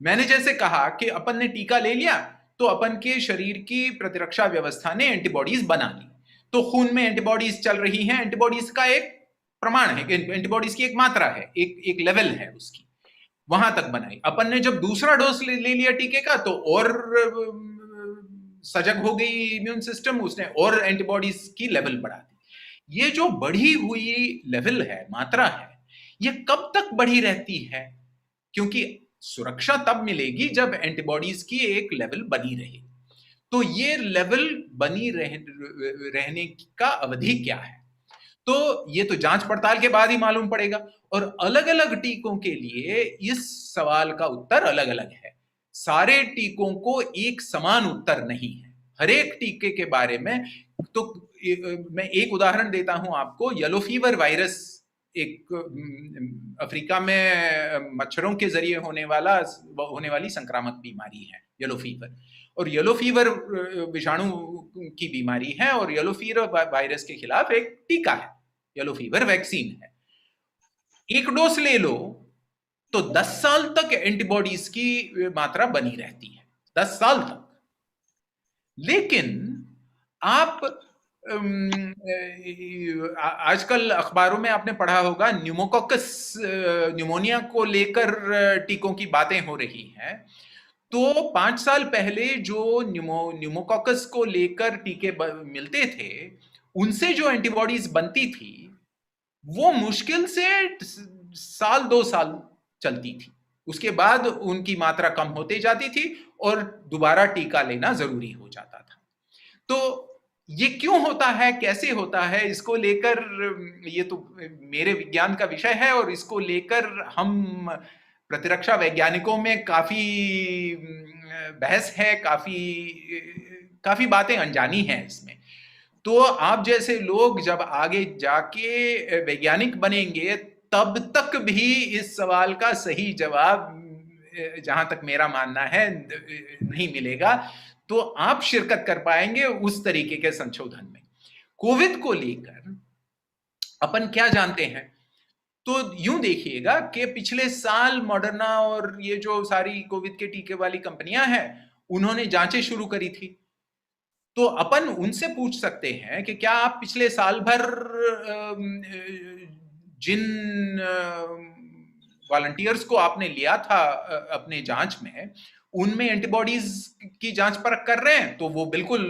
मैंने जैसे कहा कि अपन ने टीका ले लिया तो अपन के शरीर की प्रतिरक्षा व्यवस्था ने एंटीबॉडीज बना ली, तो खून में एंटीबॉडीज चल रही हैं। एंटीबॉडीज का एक प्रमाण है, एंटीबॉडीज की एक मात्रा है, एक लेवल है उसकी, वहां तक बनाई। अपन ने जब दूसरा डोज ले लिया टीके का तो और सजग हो गई इम्यून सिस्टम, उसने और एंटीबॉडीज की लेवल बढ़ा दी। ये जो बढ़ी हुई लेवल है, मात्रा है, ये कब तक बढ़ी रहती है? क्योंकि सुरक्षा तब मिलेगी जब एंटीबॉडीज की एक लेवल बनी रहे। तो ये लेवल बनी रहने का अवधि क्या है, तो ये तो जांच पड़ताल के बाद ही मालूम पड़ेगा। और अलग अलग टीकों के लिए इस सवाल का उत्तर अलग अलग है। सारे टीकों को एक समान उत्तर नहीं है हर एक टीके के बारे में। तो मैं एक उदाहरण देता हूं आपको। येलो फीवर वायरस एक अफ्रीका में मच्छरों के जरिए होने वाली संक्रामक बीमारी है येलो फीवर, और येलो फीवर विषाणु की बीमारी है, और येलो फीवर वायरस के खिलाफ एक टीका है, येलो फीवर वैक्सीन है। एक डोज ले लो तो 10 साल तक एंटीबॉडीज की मात्रा बनी रहती है, 10 साल तक। लेकिन आप आजकल अखबारों में आपने पढ़ा होगा न्यूमोकॉकस न्यूमोनिया को लेकर टीकों की बातें हो रही हैं। तो 5 साल पहले जो न्यूमोकॉकस को लेकर टीके मिलते थे, उनसे जो एंटीबॉडीज बनती थी वो मुश्किल से साल 2 साल चलती थी, उसके बाद उनकी मात्रा कम होती जाती थी और दोबारा टीका लेना जरूरी हो जाता था। तो ये क्यों होता है, कैसे होता है, इसको लेकर, ये तो मेरे विज्ञान का विषय है और इसको लेकर हम प्रतिरक्षा वैज्ञानिकों में काफी बहस है, काफी बातें अनजानी हैं इसमें। तो आप जैसे लोग जब आगे जाके वैज्ञानिक बनेंगे तब तक भी इस सवाल का सही जवाब, जहां तक मेरा मानना है, नहीं मिलेगा। तो आप शिरकत कर पाएंगे उस तरीके के संशोधन में। कोविड को लेकर अपन क्या जानते हैं, तो यूं देखिएगा कि पिछले साल मॉडर्ना और ये जो सारी कोविड के टीके वाली कंपनियां हैं, उन्होंने जांचें शुरू करी थी। तो अपन उनसे पूछ सकते हैं कि क्या आप पिछले साल भर जिन वॉलंटियर्स को आपने लिया था अपने जांच में, उनमें एंटीबॉडीज की जांच परख कर रहे हैं? तो वो बिल्कुल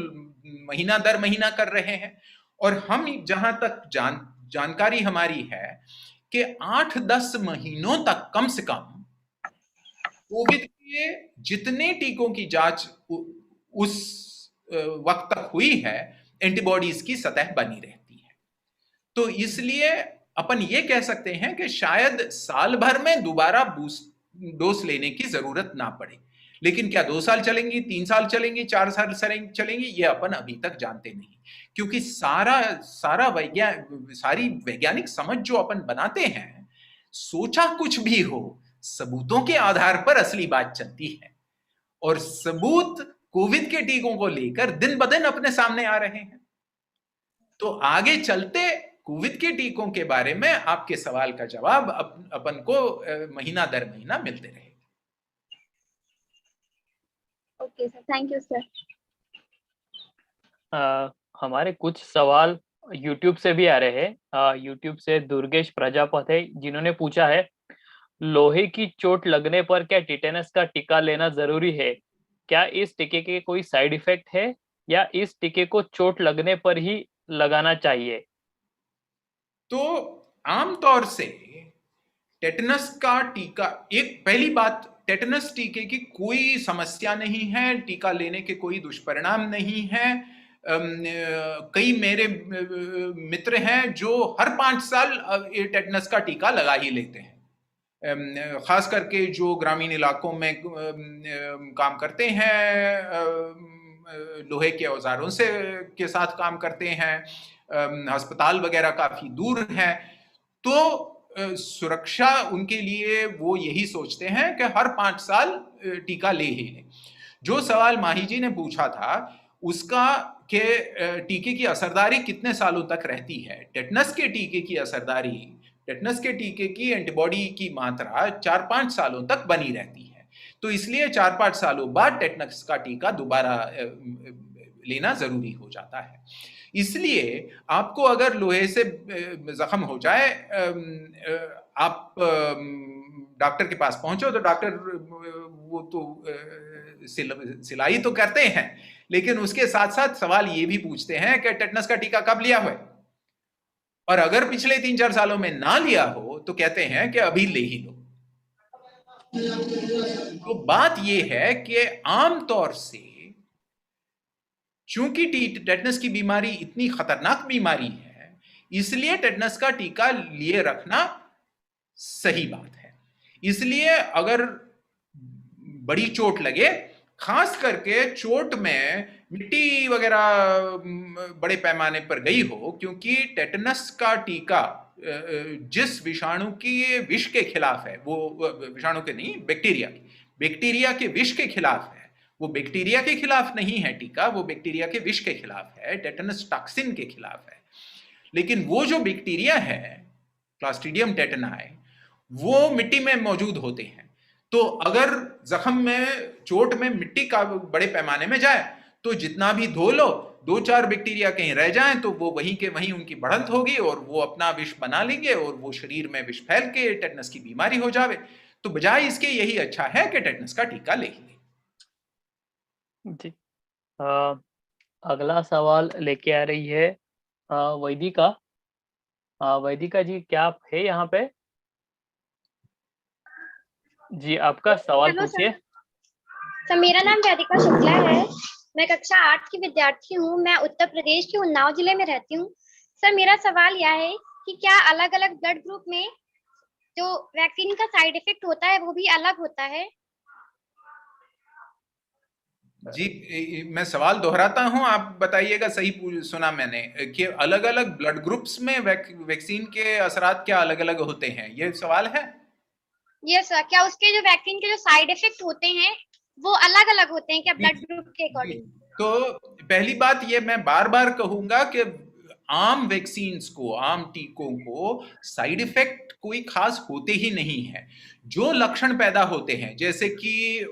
महीना दर महीना कर रहे हैं। और हम जहां तक जानकारी हमारी है कि 8-10 महीनों तक कम से कम कोविड के जितने टीकों की जांच उस वक्त तक हुई है, एंटीबॉडीज की सतह बनी रहती है। तो इसलिए अपन ये कह सकते हैं कि शायद साल भर में दोबारा डोज लेने की जरूरत ना पड़े। लेकिन क्या 2 साल चलेंगी, 3 साल चलेंगी, 4 साल चलेंगी, ये अपन अभी तक जानते नहीं, क्योंकि सारी वैज्ञानिक समझ जो अपन बनाते हैं, सोचा कुछ भी हो, सबूतों के आधार पर असली बात चलती है। और सबूत कोविड के टीकों को लेकर दिन ब दिन अपने सामने आ रहे हैं। तो आगे चलते कोविड के टीकों के बारे में आपके सवाल का जवाब अपन को महीना दर महीना मिलते रहेगा। Okay sir, thank you sir. हमारे कुछ सवाल YouTube से भी आ रहे हैं। YouTube से दुर्गेश प्रजापत है, जिन्होंने पूछा है, लोहे की चोट लगने पर क्या टिटेनस का टीका लेना जरूरी है? क्या इस टीके के कोई साइड इफेक्ट है या इस टीके को चोट लगने पर ही लगाना चाहिए? तो आमतौर से टेटनस का टीका, एक पहली बात, टेटनस टीके की कोई समस्या नहीं है, टीका लेने के कोई दुष्परिणाम नहीं है। कई मेरे मित्र हैं जो हर 5 साल टेटनस का टीका लगा ही लेते हैं। खास करके जो ग्रामीण इलाकों में काम करते हैं, लोहे के औजारों से के साथ काम करते हैं, अस्पताल वगैरह काफी दूर हैं, तो सुरक्षा उनके लिए वो यही सोचते हैं कि हर 5 साल टीका ले ही लें। जो सवाल माही जी ने पूछा था उसका कि टीके की असरदारी कितने सालों तक रहती है, टेटनस के टीके की असरदारी, टेटनस के टीके की एंटीबॉडी की मात्रा 4-5 सालों तक बनी रहती है। तो इसलिए 4-5 सालों बाद टेटनस का टीका दोबारा लेना जरूरी हो जाता है। इसलिए आपको अगर लोहे से जख्म हो जाए, आप डॉक्टर के पास पहुंचो, तो डॉक्टर वो तो सिलाई तो करते हैं, लेकिन उसके साथ साथ सवाल ये भी पूछते हैं कि टेटनस का टीका कब लिया हुआ है, और अगर पिछले 3-4 सालों में ना लिया हो तो कहते हैं कि अभी ले ही लो। तो बात यह है कि आमतौर से चूंकि टेटनस की बीमारी इतनी खतरनाक बीमारी है, इसलिए टेटनस का टीका लिए रखना सही बात है। इसलिए अगर बड़ी चोट लगे, खास करके चोट में मिट्टी वगैरह बड़े पैमाने पर गई हो, क्योंकि टेटनस का टीका जिस विषाणु की विष के खिलाफ है, वो विषाणु के नहीं, बैक्टीरिया के विष के खिलाफ है, वो बैक्टीरिया के खिलाफ नहीं है टीका, वो बैक्टीरिया के विष के खिलाफ है, टेटनस टॉक्सिन के खिलाफ है। लेकिन वो जो बैक्टीरिया है, क्लॉस्ट्रीडियम टेटनाई, वो मिट्टी में मौजूद होते हैं। तो अगर जख्म में, चोट में मिट्टी का बड़े पैमाने में जाए तो जितना भी धो लो, 2-4 बैक्टीरिया कहीं रह जाएं तो वो वहीं के वहीं उनकी बढ़त होगी और वो अपना विष बना लेंगे और वो शरीर में विष फैल के टेटनस की बीमारी हो जावे। तो बजाय इसके यही अच्छा है कि टेटनस का टीका ले ही लें। जी। अगला सवाल लेके आ रही है वैदिका। वैदिका जी, क्या आप है यहाँ पे? जी, आपका सवाल हेलो पूछिए। सर, मेरा नाम वैदिका शुक्ला है। मैं कक्षा 8 की विद्यार्थी हूँ। मैं उत्तर प्रदेश के उन्नाव जिले में रहती हूँ। सर, मेरा सवाल यह है कि क्या अलग अलग ब्लड ग्रुप में जो वैक्सीन का साइड इफेक्ट होता है वो भी अलग होता है? जी, मैं सवाल दोहराता हूं, आप बताइएगा। सही सुना मैंने कि अलग अलग ब्लड ग्रुप्स में वैक्सीन के असरात क्या अलग अलग होते हैं, ये सवाल है? यस सर, क्या उसके जो वैक्सीन के जो साइड इफेक्ट होते हैं वो अलग अलग होते हैं क्या ब्लड ग्रुप के अकॉर्डिंग? तो पहली बात ये मैं बार बार कहूंगा कि आम वैक्सीन्स को, आम टीकों को साइड इफेक्ट कोई खास होते ही नहीं है। जो लक्षण पैदा होते हैं, जैसे कि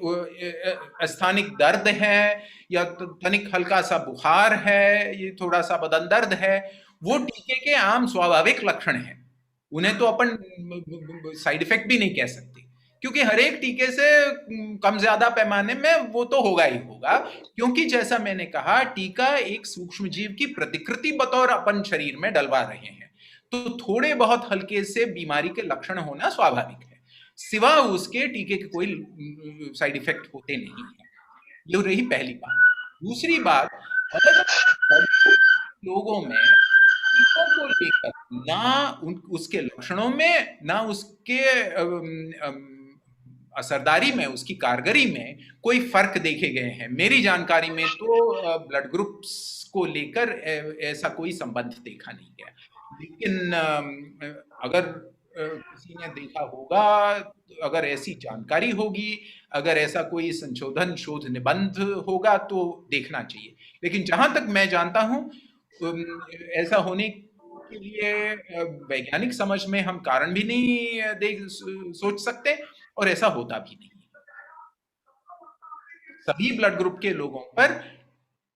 स्थानिक दर्द है या तनिक हल्का सा बुखार है, ये थोड़ा सा बदन दर्द है, वो टीके के आम स्वाभाविक लक्षण हैं। उन्हें तो अपन साइड इफेक्ट भी नहीं कह सकते, क्योंकि हर एक टीके से कम ज्यादा पैमाने में वो तो होगा ही होगा। क्योंकि जैसा मैंने कहा, टीका एक सूक्ष्म जीव की प्रतिकृति बतौर अपन शरीर में डलवा रहे हैं, तो थोड़े बहुत हल्के से बीमारी के लक्षण होना स्वाभाविक है। सिवा उसके टीके के कोई साइड इफेक्ट होते नहीं है। ये रही पहली बात। दूसरी बात, अलग लोगों में टीकों को लेकर ना उसके लक्षणों में, ना उसके असरदारी में, उसकी कारगरी में कोई फर्क देखे गए हैं। मेरी जानकारी में तो ब्लड ग्रुप्स को लेकर ऐसा कोई संबंध देखा नहीं गया। लेकिन अगर किसी ने देखा होगा, अगर ऐसी जानकारी होगी, अगर ऐसा कोई संशोधन शोध निबंध होगा तो देखना चाहिए। लेकिन जहां तक मैं जानता हूं, ऐसा होने के लिए वैज्ञानिक समझ में हम कारण भी नहीं सोच सकते और ऐसा होता भी नहीं। सभी ब्लड ग्रुप के लोगों पर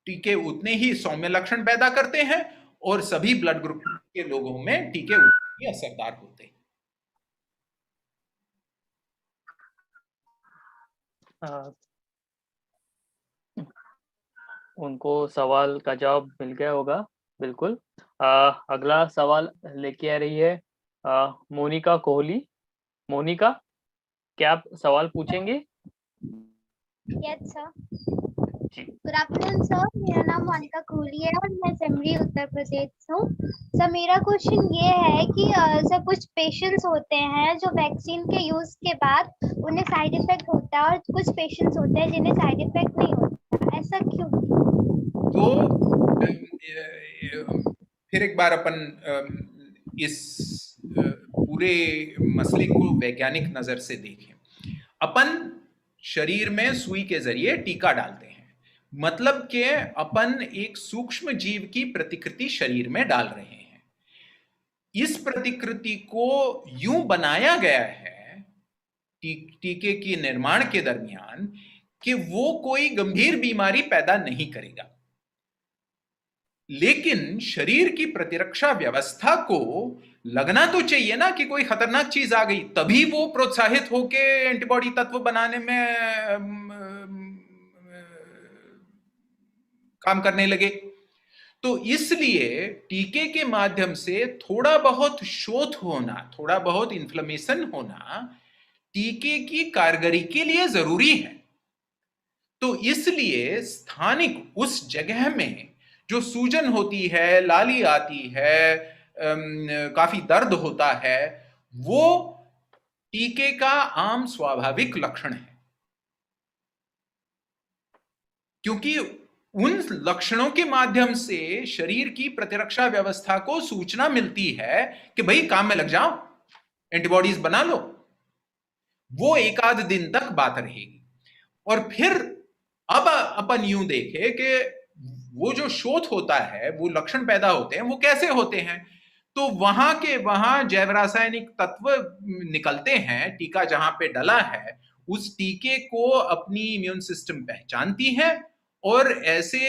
टीके उतने ही सौम्य लक्षण पैदा करते हैं और सभी ब्लड ग्रुप के लोगों में टीके उतने ही असरदार होते हैं। उनको सवाल का जवाब मिल गया होगा, बिल्कुल। अगला सवाल लेके आ रही है मोनिका कोहली। मोनिका, क्या आप सवाल पूछेंगे? Yes sir. जी। गुड आफ्टरनून सर, मेरा नाम मोनिका कोहली है और मैं सिमरी उत्तर प्रदेश से हूँ। सर, मेरा क्वेश्चन ये है कि सर कुछ पेशेंट्स होते हैं जो वैक्सीन के यूज के बाद उन्हें साइड इफेक्ट होता है और कुछ पेशेंट्स होते हैं जिन्हें साइड इफेक्ट नहीं होता, ऐसा क्यों? तो फिर एक बार अपन इस पूरे मसले को वैज्ञानिक नजर से देखें। अपन शरीर में सुई के जरिए टीका डालते हैं, मतलब कि अपन एक सूक्ष्म जीव की प्रतिकृति शरीर में डाल रहे हैं। इस प्रतिकृति को यूं बनाया गया है टीके के निर्माण के दरमियान कि वो कोई गंभीर बीमारी पैदा नहीं करेगा। लेकिन शरीर की प्रतिरक्षा व्यवस्था को लगना तो चाहिए ना कि कोई खतरनाक चीज आ गई, तभी वो प्रोत्साहित होके एंटीबॉडी तत्व बनाने में काम करने लगे। तो इसलिए टीके के माध्यम से थोड़ा बहुत शोथ होना, थोड़ा बहुत इन्फ्लेमेशन होना टीके की कारगरी के लिए जरूरी है। तो इसलिए स्थानिक उस जगह में जो सूजन होती है, लाली आती है, काफी दर्द होता है, वो टीके का आम स्वाभाविक लक्षण है। क्योंकि उन लक्षणों के माध्यम से शरीर की प्रतिरक्षा व्यवस्था को सूचना मिलती है कि भाई काम में लग जाओ, एंटीबॉडीज बना लो। वो एक आध दिन तक बात रहेगी। और फिर अब अपन यूं देखें कि वो जो शोथ होता है, वो लक्षण पैदा होते हैं, वो कैसे होते हैं? तो वहां के वहां जैव रासायनिक तत्व निकलते हैं, टीका जहां पे डला है उस टीके को अपनी इम्यून सिस्टम पहचानती है और ऐसे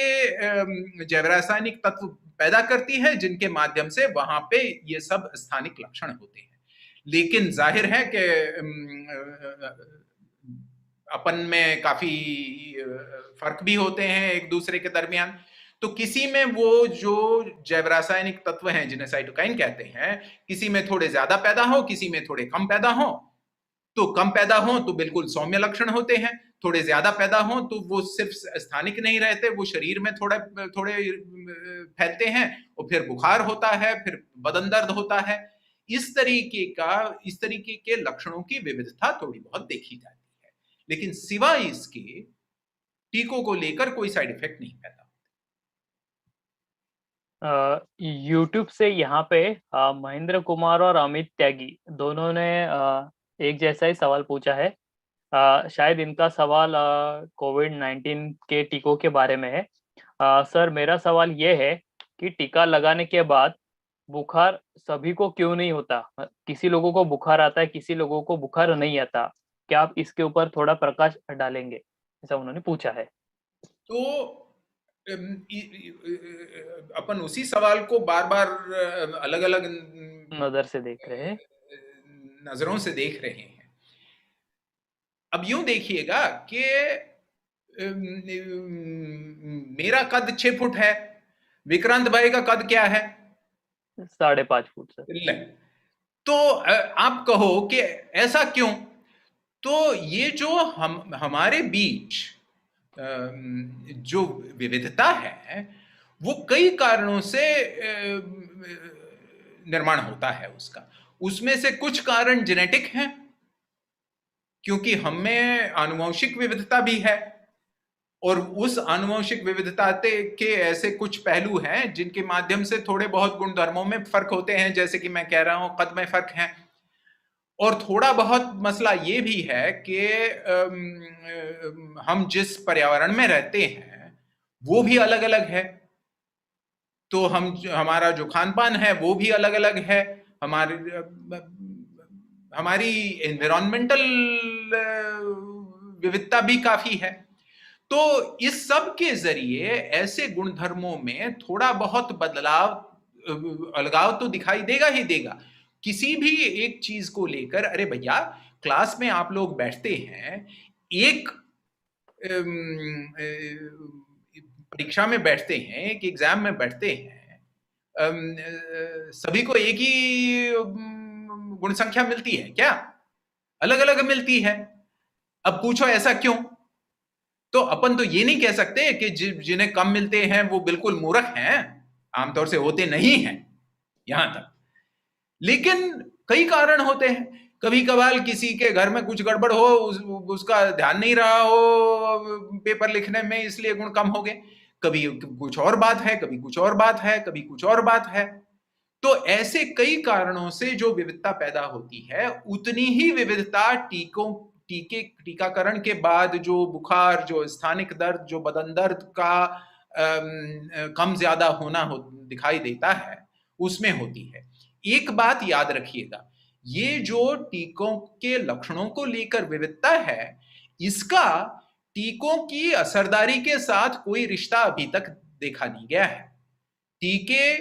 जैव रासायनिक तत्व पैदा करती है जिनके माध्यम से वहां पे ये सब स्थानिक लक्षण होते हैं। लेकिन जाहिर है कि अपन में काफी फर्क भी होते हैं एक दूसरे के दरमियान। तो किसी में वो जो जैव रासायनिक तत्व हैं जिन्हें साइटोकाइन कहते हैं, किसी में थोड़े ज्यादा पैदा हो, किसी में थोड़े कम पैदा हो। तो कम पैदा हो तो बिल्कुल सौम्य लक्षण होते हैं, थोड़े ज्यादा पैदा हो तो वो सिर्फ स्थानिक नहीं रहते, वो शरीर में थोड़े थोड़े फैलते हैं और फिर बुखार होता है, फिर बदन दर्द होता है। इस तरीके के लक्षणों की विविधता थोड़ी बहुत देखी जाती है, लेकिन सिवाय इसके टीकों को लेकर कोई साइड इफेक्ट नहीं पैदा। यूट्यूब से यहाँ पे महेंद्र कुमार और अमित त्यागी दोनों ने एक जैसा ही सवाल पूछा है। शायद इनका सवाल कोविड-19 के टीकों के बारे में है। सर, मेरा सवाल ये है कि टीका लगाने के बाद बुखार सभी को क्यों नहीं होता? किसी लोगों को बुखार आता है, किसी लोगों को बुखार नहीं आता। क्या आप इसके ऊपर थोड़ा प्रकाश डालेंगे? ऐसा उन्होंने पूछा है। तो अपन उसी सवाल को बार बार अलग अलग नजर से देख रहे हैं, नजरों से देख रहे हैं। अब यूं देखिएगा कि मेरा कद 6 फुट है, विक्रांत भाई का कद क्या है? 5.5 फुट सर। तो आप कहो कि ऐसा क्यों? तो ये जो हमारे बीच जो विविधता है वो कई कारणों से निर्माण होता है उसका। उसमें से कुछ कारण जेनेटिक हैं, क्योंकि हमें आनुवंशिक विविधता भी है और उस आनुवंशिक विविधता के ऐसे कुछ पहलू हैं जिनके माध्यम से थोड़े बहुत गुणधर्मों में फर्क होते हैं, जैसे कि मैं कह रहा हूं कद में फर्क है। और थोड़ा बहुत मसला ये भी है कि हम जिस पर्यावरण में रहते हैं वो भी अलग अलग है। तो हमारा जो खान पान है वो भी अलग अलग है, हमारी एनवायरमेंटल विविधता भी काफी है। तो इस सब के जरिए ऐसे गुणधर्मों में थोड़ा बहुत बदलाव, अलगाव तो दिखाई देगा ही देगा। किसी भी एक चीज को लेकर, अरे भैया क्लास में आप लोग बैठते हैं, एक परीक्षा में बैठते हैं, एक एग्जाम में बैठते हैं, सभी को एक ही गुण संख्या मिलती है क्या? अलग अलग मिलती है। अब पूछो ऐसा क्यों? तो अपन तो ये नहीं कह सकते कि जिन्हें कम मिलते हैं वो बिल्कुल मूर्ख हैं, आमतौर से होते नहीं हैं यहां तक। लेकिन कई कारण होते हैं। कभी कभार किसी के घर में कुछ गड़बड़ हो, उसका ध्यान नहीं रहा हो पेपर लिखने में, इसलिए गुण कम हो गए। कभी कुछ और बात है, कभी कुछ और बात है, कभी कुछ और बात है। तो ऐसे कई कारणों से जो विविधता पैदा होती है, उतनी ही विविधता टीकाकरण के बाद जो बुखार, जो स्थानिक दर्द, जो बदन दर्द का कम ज्यादा होना दिखाई देता है, उसमें होती है। एक बात याद रखिएगा, ये जो टीकों के लक्षणों को लेकर विविधता है, इसका टीकों की असरदारी के साथ कोई रिश्ता अभी तक देखा नहीं गया है। टीके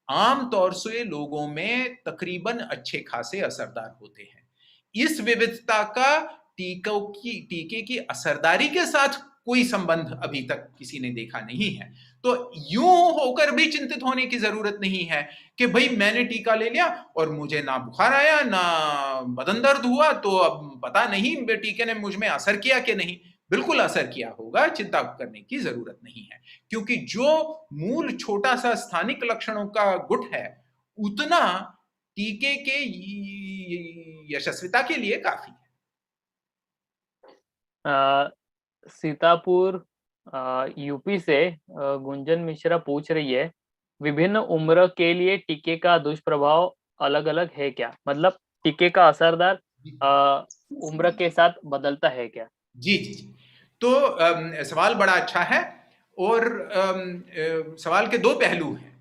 आमतौर से लोगों में तकरीबन अच्छे खासे असरदार होते हैं। इस विविधता का टीके की असरदारी के साथ कोई संबंध अभी तक किसी ने देखा नहीं है। तो यूं होकर भी चिंतित होने की जरूरत नहीं है कि भाई मैंने टीका ले लिया और मुझे ना बुखार आया ना बदन दर्द हुआ, तो अब पता नहीं टीके ने मुझ में असर किया कि नहीं। बिल्कुल असर किया होगा, चिंता करने की जरूरत नहीं है, क्योंकि जो मूल छोटा सा स्थानिक लक्षणों का गुट है उतना टीके के यशस्विता के लिए काफी है। सीतापुर यूपी से गुंजन मिश्रा पूछ रही है, विभिन्न उम्र के लिए टीके का दुष्प्रभाव अलग अलग है क्या? मतलब टीके का असरदार उम्र के साथ बदलता है क्या? जी जी जी। तो सवाल बड़ा अच्छा है और सवाल के दो पहलू हैं।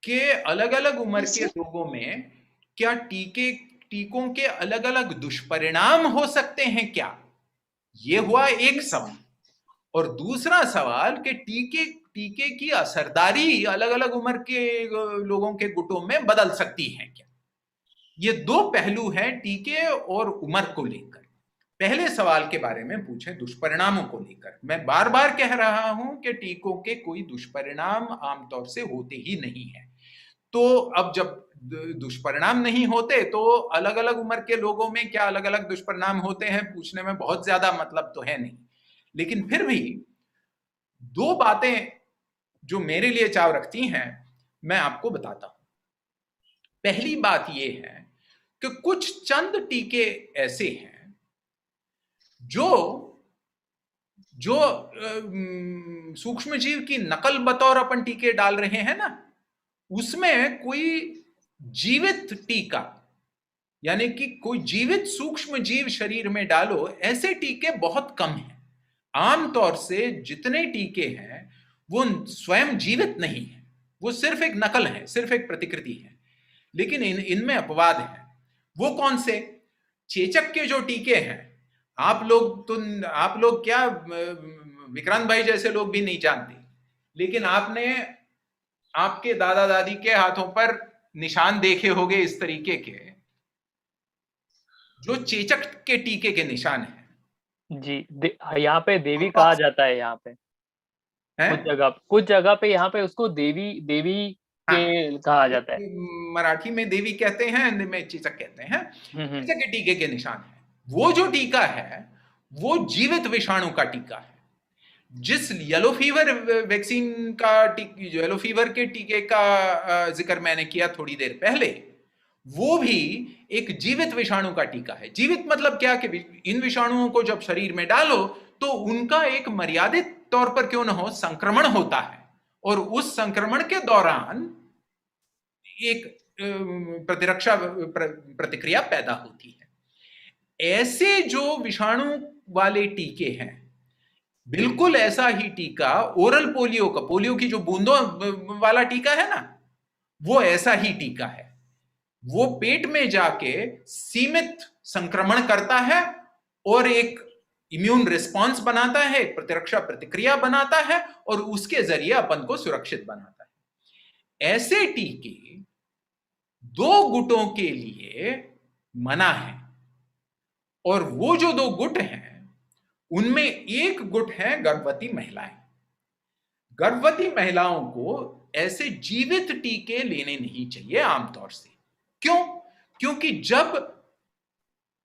कि अलग अलग उम्र के लोगों में क्या टीकों के अलग अलग दुष्परिणाम हो सकते हैं क्या? ये हुआ एक सवाल। और दूसरा सवाल कि टीके की असरदारी अलग अलग उम्र के लोगों के गुटों में बदल सकती है क्या? ये दो पहलू हैं टीके और उम्र को लेकर। पहले सवाल के बारे में पूछें दुष्परिणामों को लेकर। मैं बार बार कह रहा हूं कि टीकों के कोई दुष्परिणाम आमतौर से होते ही नहीं है। तो अब जब दुष्परिणाम नहीं होते तो अलग अलग उम्र के लोगों में क्या अलग अलग दुष्परिणाम होते हैं पूछने में बहुत ज्यादा मतलब तो है नहीं। लेकिन फिर भी दो बातें जो मेरे लिए चाव रखती हैं मैं आपको बताता हूं। पहली बात यह है कि कुछ चंद टीके ऐसे हैं जो सूक्ष्म जीव की नकल बतौर अपन टीके डाल रहे हैं ना, उसमें कोई जीवित टीका यानी कि कोई जीवित सूक्ष्म जीव शरीर में डालो, ऐसे टीके बहुत कम हैं। आमतौर से जितने टीके हैं वो स्वयं जीवित नहीं है, वो सिर्फ एक नकल है, सिर्फ एक प्रतिकृति है। लेकिन इनमें अपवाद है। वो कौन से? चेचक के जो टीके हैं, आप लोग क्या, विक्रांत भाई जैसे लोग भी नहीं जानते, लेकिन आपने आपके दादा दादी के हाथों पर निशान देखे होंगे इस तरीके के, जो चेचक के टीके के निशान हैं। जी, यहाँ पे देवी कहा जाता है। यहाँ पे कुछ जगह पे यहाँ पे उसको देवी के कहा जाता है। मराठी में देवी कहते हैं, हिंदी में चेचक कहते हैं। चेचक के टीके के निशान है। वो जो टीका है वो जीवित विषाणु का टीका है। जिस येलो फीवर वैक्सीन का येलो फीवर के टीके का जिक्र मैंने किया थोड़ी देर पहले, वो भी एक जीवित विषाणु का टीका है। जीवित मतलब क्या कि इन विषाणुओं को जब शरीर में डालो तो उनका एक मर्यादित तौर पर क्यों न हो संक्रमण होता है, और उस संक्रमण के दौरान एक प्रतिरक्षा प्रतिक्रिया पैदा होती है। ऐसे जो विषाणु वाले टीके हैं, बिल्कुल ऐसा ही टीका ओरल पोलियो का, पोलियो की जो बूंदों वाला टीका है ना, वो ऐसा ही टीका है। वो पेट में जाके सीमित संक्रमण करता है और एक इम्यून रिस्पांस बनाता है, एक प्रतिरक्षा प्रतिक्रिया बनाता है, और उसके जरिए अपन को सुरक्षित बनाता है। ऐसे टीके दो गुटों के लिए मना है, और वो जो दो गुट हैं उनमें एक गुट है गर्भवती महिलाएं। गर्भवती महिलाओं को ऐसे जीवित टीके लेने नहीं चाहिए आमतौर से। क्यों? क्योंकि जब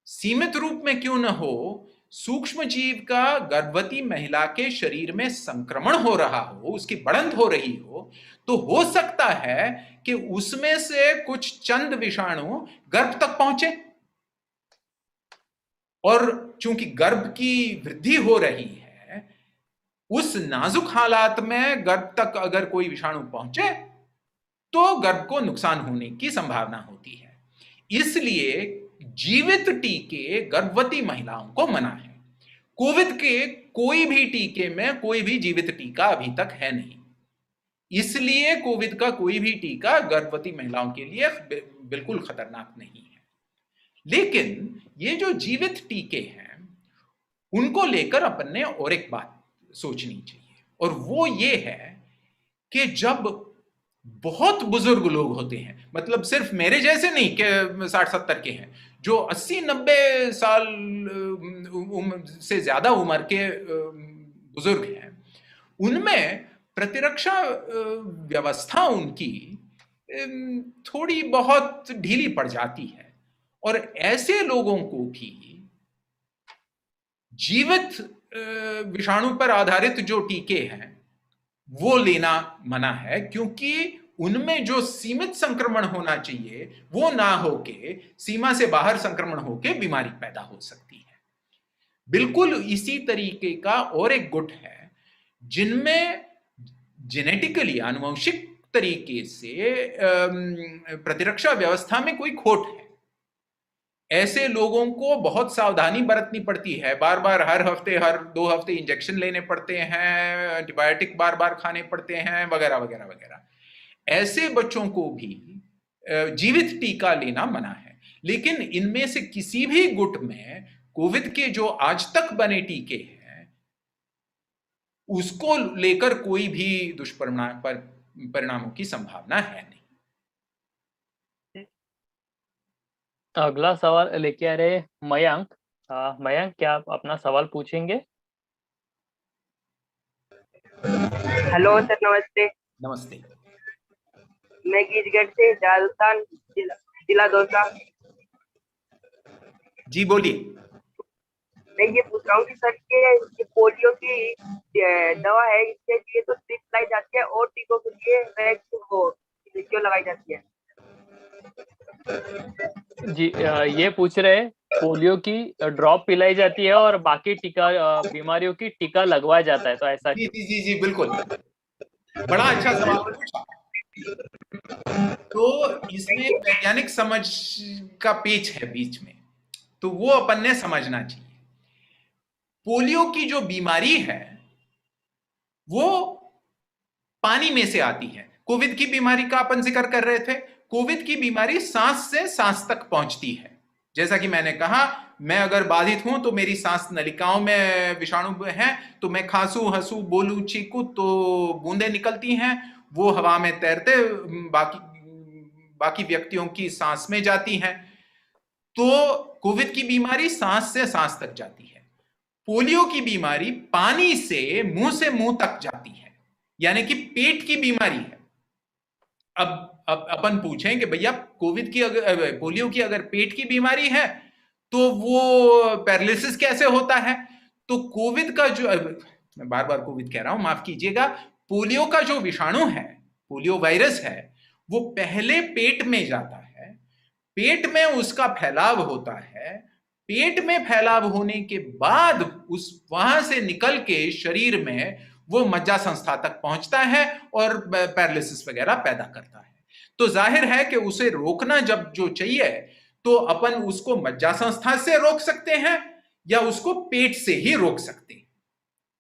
सीमित रूप में क्यों न हो सूक्ष्म जीव का गर्भवती महिला के शरीर में संक्रमण हो रहा हो, उसकी बढ़ंत हो रही हो, तो हो सकता है कि उसमें से कुछ चंद विषाणु गर्भ तक पहुंचे, और चूंकि गर्भ की वृद्धि हो रही है, उस नाजुक हालात में गर्भ तक अगर कोई विषाणु पहुंचे तो गर्भ को नुकसान होने की संभावना होती है। इसलिए जीवित टीके गर्भवती महिलाओं को मना है। कोविड के कोई भी टीके में कोई भी जीवित टीका अभी तक है नहीं, इसलिए कोविड का कोई भी टीका गर्भवती महिलाओं के लिए बिल्कुल खतरनाक नहीं है। लेकिन ये जो जीवित टीके हैं उनको लेकर अपन ने और एक बात सोचनी चाहिए, और वो ये है कि जब बहुत बुजुर्ग लोग होते हैं, मतलब सिर्फ मेरे जैसे नहीं कि 60-70 के हैं, जो 80-90 साल से ज्यादा उम्र के बुजुर्ग हैं, उनमें प्रतिरक्षा व्यवस्था उनकी थोड़ी बहुत ढीली पड़ जाती है, और ऐसे लोगों को भी जीवित विषाणु पर आधारित जो टीके हैं वो लेना मना है, क्योंकि उनमें जो सीमित संक्रमण होना चाहिए वो ना होके सीमा से बाहर संक्रमण होके बीमारी पैदा हो सकती है। बिल्कुल इसी तरीके का और एक गुट है जिनमें जेनेटिकली आनुवंशिक तरीके से प्रतिरक्षा व्यवस्था में कोई खोट है। ऐसे लोगों को बहुत सावधानी बरतनी पड़ती है, बार बार हर हफ्ते हर 2 हफ्ते इंजेक्शन लेने पड़ते हैं, एंटीबायोटिक बार बार खाने पड़ते हैं, वगैरह वगैरह वगैरह। ऐसे बच्चों को भी जीवित टीका लेना मना है। लेकिन इनमें से किसी भी गुट में कोविड के जो आज तक बने टीके हैं उसको लेकर कोई भी परिणामों की संभावना है नहीं। अगला सवाल लेके आ रहे मयंक। मयंक, क्या आप अपना सवाल पूछेंगे? हेलो सर, नमस्ते। नमस्ते। मैं गीजगढ़ से राजस्थान जिला दौसा। जी बोलिए। मैं ये पूछ रहा हूँ कि सर ये पोलियो की दवा है, इसके लिए तो ड्रिप लाई जाती है और टीकों के लिए वैक्सीन क्यों लगाई जाती है? जी, ये पूछ रहे हैं पोलियो की ड्रॉप पिलाई जाती है और बाकी टीका बीमारियों की टीका लगवाया जाता है, तो ऐसा जी जी जी जी बिल्कुल, बड़ा अच्छा सवाल पूछा। तो इसमें वैज्ञानिक समझ का पेच है बीच में, तो वो अपन ने समझना चाहिए। पोलियो की जो बीमारी है वो पानी में से आती है। कोविड की बीमारी का अपन जिक्र कर रहे थे। कोविड की बीमारी सांस से सांस तक पहुंचती है। जैसा कि मैंने कहा, मैं अगर बाधित हूं तो मेरी सांस नलिकाओं में विषाणु हैं, तो मैं खांसू, हंसू, बोलू, चीखू तो बूंदें निकलती हैं, वो हवा में तैरते बाकी व्यक्तियों की सांस में जाती हैं। तो कोविड की बीमारी सांस से सांस तक जाती है। पोलियो की बीमारी पानी से मुंह तक जाती है, यानी कि पेट की बीमारी है। अब अपन पूछें कि भैया पोलियो की अगर पेट की बीमारी है तो वो पैरालिसिस कैसे होता है? तो कोविड का जो, मैं बार बार कोविड कह रहा हूं, माफ कीजिएगा, पोलियो का जो विषाणु है, पोलियो वायरस है, वो पहले पेट में जाता है, पेट में उसका फैलाव होता है, पेट में फैलाव होने के बाद वहां से निकल के शरीर में वो मज्जा संस्था तक पहुंचता है और पैरालिसिस वगैरह पैदा करता है। तो जाहिर है कि उसे रोकना जब जो चाहिए तो अपन उसको मज्जा संस्था से रोक सकते हैं या उसको पेट से ही रोक सकते हैं।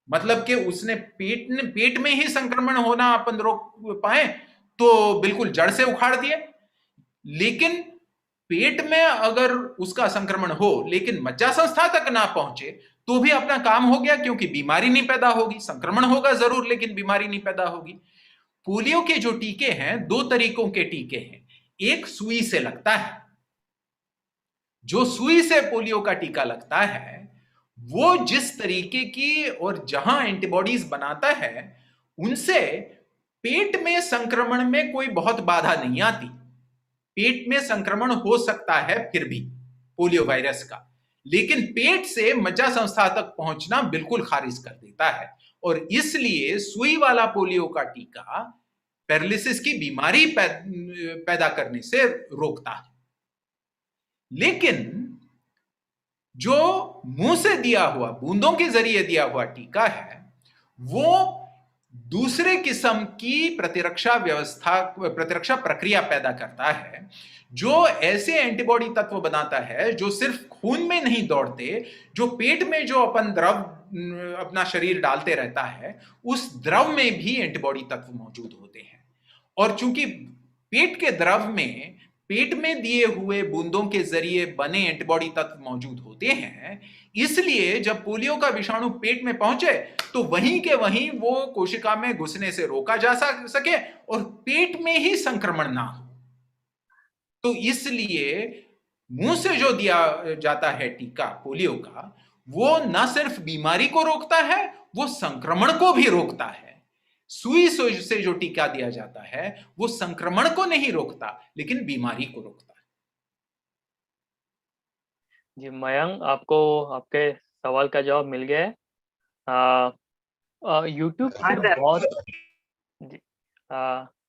मतलब कि उसने पेट में ही संक्रमण होना अपन रोक पाए तो बिल्कुल जड़ से उखाड़ दिए। लेकिन पेट में अगर उसका संक्रमण हो लेकिन मज्जा संस्था तक ना पहुंचे तो भी अपना काम हो गया, क्योंकि बीमारी नहीं पैदा होगी। संक्रमण होगा जरूर लेकिन बीमारी नहीं पैदा होगी। पोलियो के जो टीके हैं, दो तरीकों के टीके हैं। एक सुई से लगता है, जो सुई से पोलियो का टीका लगता है वो जिस तरीके की और जहां एंटीबॉडीज बनाता है उनसे पेट में संक्रमण में कोई बहुत बाधा नहीं आती। पेट में संक्रमण हो सकता है फिर भी पोलियो वायरस का, लेकिन पेट से मज्जा संस्था तक पहुंचना बिल्कुल खारिज कर देता है। और इसलिए सुई वाला पोलियो का टीका पैरालिसिस की बीमारी पैदा करने से रोकता है। लेकिन जो मुंह से दिया हुआ, बूंदों के जरिए दिया हुआ टीका है, वो दूसरे किस्म की प्रतिरक्षा प्रक्रिया पैदा करता है, जो ऐसे एंटीबॉडी तत्व बनाता है जो सिर्फ खून में नहीं दौड़ते, जो पेट में जो अपन द्रव अपना शरीर डालते रहता है उस द्रव में भी एंटीबॉडी तत्व मौजूद होते हैं। और चूंकि पेट के द्रव में पेट में दिए हुए बूंदों के जरिए बने एंटीबॉडी तत्व मौजूद होते हैं, इसलिए जब पोलियो का विषाणु पेट में पहुंचे तो वहीं के वहीं वो कोशिका में घुसने से रोका जा सके और पेट में ही संक्रमण ना हो। तो इसलिए मुंह से जो दिया जाता है टीका पोलियो का, वो न सिर्फ बीमारी को रोकता है, वो संक्रमण को भी रोकता है। सुई से जो टीका दिया जाता है वो संक्रमण को नहीं रोकता लेकिन बीमारी को रोकता है। जी मयंक, आपको आपके सवाल का जवाब मिल गया है।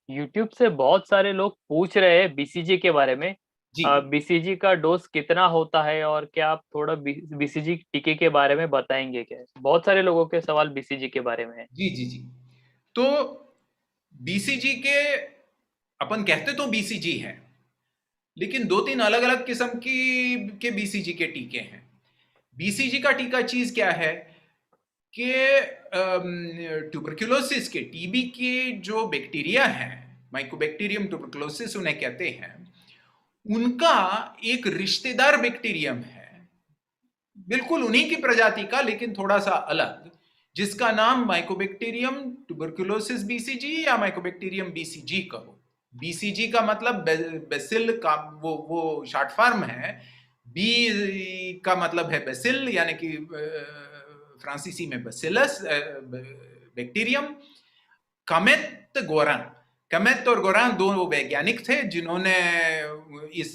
यूट्यूब से बहुत सारे लोग पूछ रहे हैं बीसीजी के बारे में। बीसीजी का डोज कितना होता है और क्या आप थोड़ा बीसीजी टीके के बारे में बताएंगे क्या? बहुत सारे लोगों के सवाल बीसीजी के बारे में है। जी जी जी। तो बीसीजी के अपन कहते तो बीसीजी है, लेकिन दो तीन अलग अलग किस्म के बीसीजी के टीके हैं। बीसीजी का टीका चीज क्या है कि ट्यूबरक्यूलोसिस के, टीबी के जो बैक्टीरिया हैं माइकोबैक्टीरियम ट्यूबरकुलोसिस उन्हें कहते हैं, उनका एक रिश्तेदार बैक्टीरियम है, बिल्कुल उन्हीं की प्रजाति का लेकिन थोड़ा सा अलग, जिसका नाम माइकोबैक्टीरियम ट्यूबरकुलोसिस बीसीजी या माइकोबैक्टीरियम बीसीजी कहो। बीसीजी का मतलब बेसिल का वो शॉर्ट फॉर्म है, बी का मतलब है बेसिल यानी कि फ्रांसीसी में बेसिलस बैक्टीरियम। कमेत गोरान, कमेत और गोरान दो वैज्ञानिक थे जिन्होंने इस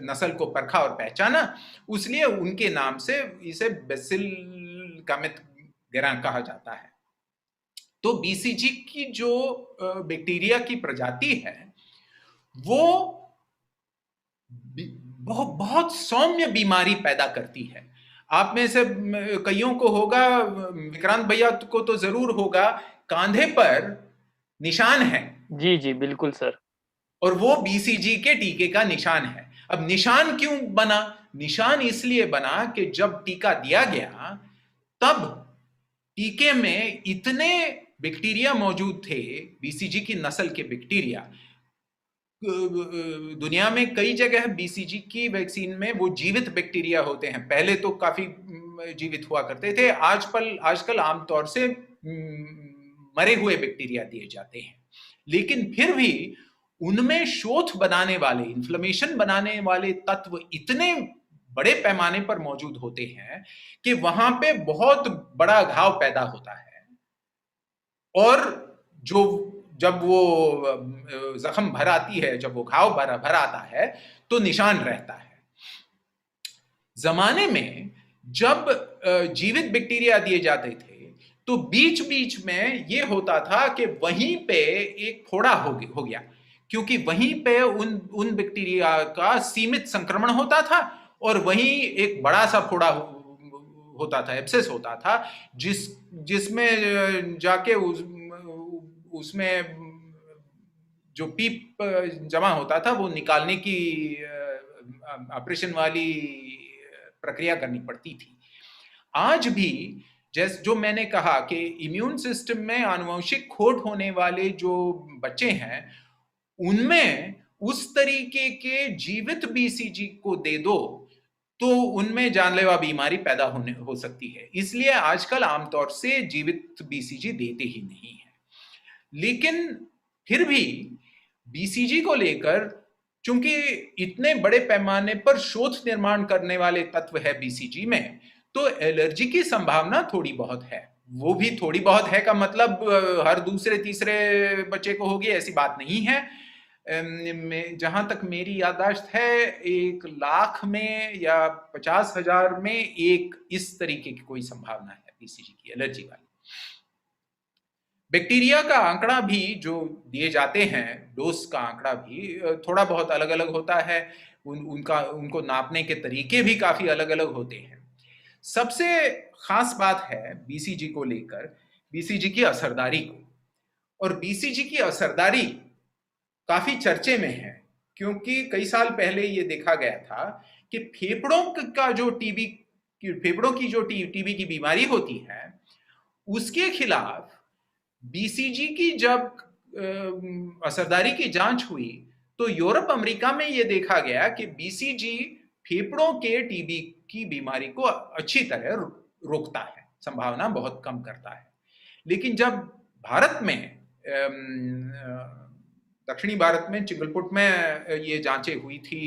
नस्ल को परखा और पहचाना, इसलिए उनके नाम से इसे बेसिल कमेत गोरान कहा जाता है। तो बीसीजी की जो बैक्टीरिया की प्रजाति है वो बहुत सौम्य बीमारी पैदा करती है। आप में से कईयों को होगा, विक्रांत भैया को तो जरूर होगा, कांधे पर निशान है। जी जी बिल्कुल सर। और वो बीसीजी के टीके का निशान है। अब निशान क्यों बना? निशान इसलिए बना कि जब टीका दिया गया तब टीके में इतने बैक्टीरिया मौजूद थे, बीसीजी की नस्ल के बैक्टीरिया। दुनिया में कई जगह बीसीजी की वैक्सीन में वो जीवित बैक्टीरिया होते हैं, पहले तो काफी जीवित हुआ करते थे, आजकल आमतौर से मरे हुए बैक्टीरिया दिए जाते हैं। लेकिन फिर भी उनमें शोथ बनाने वाले, इन्फ्लेमेशन बनाने वाले तत्व इतने बड़े पैमाने पर मौजूद होते हैं कि वहां पे बहुत बड़ा घाव पैदा होता है, और जब वो जख्म भर आती है, जब वो घाव भर आता है तो निशान रहता है। जमाने में जब जीवित बैक्टीरिया दिए जाते थे तो बीच बीच में ये होता था कि वहीं पे एक फोड़ा हो गया, क्योंकि वहीं पे उन बैक्टीरिया का सीमित संक्रमण होता था और वहीं एक बड़ा सा फोड़ा होता था, एब्सेस होता था, जिसमें जाके उसमें जो पीप जमा होता था वो निकालने की ऑपरेशन वाली प्रक्रिया करनी पड़ती थी। आज भी जैसे जो मैंने कहा कि इम्यून सिस्टम में आनुवंशिक खोट होने वाले जो बच्चे हैं उनमें उस तरीके के जीवित बीसीजी को दे दो तो उनमें जानलेवा बीमारी पैदा हो सकती है। इसलिए आजकल आमतौर से जीवित बीसीजी देते ही नहीं है। लेकिन फिर भी बीसीजी को लेकर, चूंकि इतने बड़े पैमाने पर शोथ निर्माण करने वाले तत्व है बीसीजी में, तो एलर्जी की संभावना थोड़ी बहुत है। वो भी थोड़ी बहुत है का मतलब हर दूसरे तीसरे बच्चे को होगी ऐसी बात नहीं है। जहां तक मेरी याददाश्त है 1 लाख में या 50,000 में एक इस तरीके की कोई संभावना है बीसीजी की एलर्जी वाली। बैक्टीरिया का आंकड़ा भी जो दिए जाते हैं, डोज का आंकड़ा भी थोड़ा बहुत अलग अलग होता है, उनको नापने के तरीके भी काफी अलग अलग होते हैं। सबसे खास बात है बीसीजी को लेकर बीसीजी की असरदारी को, और बीसीजी की असरदारी काफी चर्चे में है, क्योंकि कई साल पहले ये देखा गया था कि फेफड़ों की जो टीबी की बीमारी होती है उसके खिलाफ बीसीजी की जब असरदारी की जांच हुई तो यूरोप अमेरिका में यह देखा गया कि बीसीजी फेफड़ों के टीबी की बीमारी को अच्छी तरह रोकता है, संभावना बहुत कम करता है। लेकिन जब भारत में दक्षिणी भारत में चिंगलपुट में ये जांचें हुई थी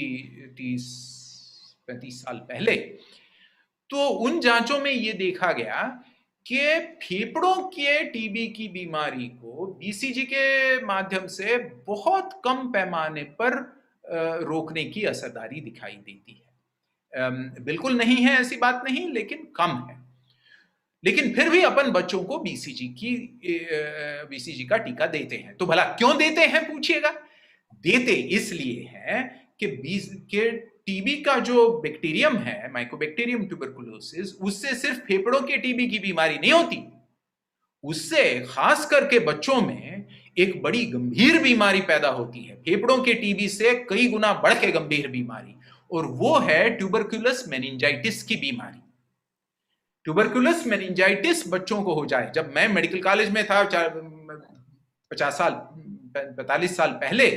30-35 साल पहले, तो उन जांचों में ये देखा गया कि फेफड़ों के टीबी की बीमारी को बीसीजी के माध्यम से बहुत कम पैमाने पर रोकने की असरदारी दिखाई देती है। बिल्कुल नहीं है ऐसी बात नहीं, लेकिन कम है। लेकिन फिर भी अपन बच्चों को बीसीजी का टीका देते हैं। तो भला क्यों देते हैं पूछिएगा? देते इसलिए हैं कि टीबी का जो बैक्टीरियम है, माइकोबैक्टीरियम ट्यूबरकुलोसिस, उससे सिर्फ फेफड़ों के टीबी की बीमारी नहीं होती, उससे खास करके बच्चों में एक बड़ी गंभीर बीमारी पैदा होती है, फेफड़ों के टीबी से कई गुना बढ़ के गंभीर बीमारी, और वो है ट्यूबरकुलस मेनिंजाइटिस की बीमारी। ट्यूबरकुलस मेनिंजाइटिस बच्चों को हो जाए, जब मैं मेडिकल कॉलेज में था 50 साल 45 साल पहले,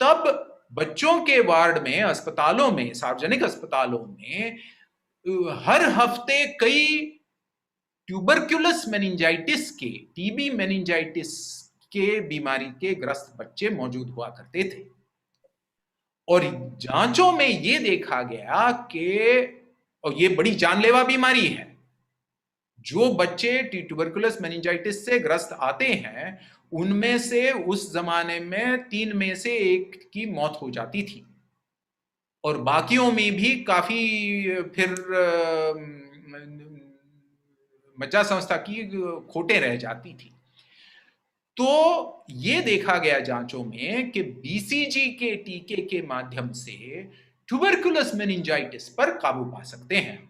तब बच्चों के वार्ड में, अस्पतालों में, सार्वजनिक अस्पतालों में हर हफ्ते कई ट्यूबरक्यूलस मेनिंजाइटिस के, टीबी मेनिंजाइटिस के बीमारी के ग्रस्त बच्चे मौजूद हुआ करते थे। और जांचों में यह देखा गया कि और ये बड़ी जानलेवा बीमारी है, जो बच्चे ट्यूबरकुलस मेनिंजाइटिस से ग्रस्त आते हैं उनमें से उस जमाने में 3 में से 1 की मौत हो जाती थी और बाकियों में भी काफी फिर मज्जा संस्था की खोटे रह जाती थी। तो ये देखा गया जांचों में कि बीसीजी के टीके के माध्यम से ट्यूबरकुलस मेनिंजाइटिस पर काबू पा सकते हैं।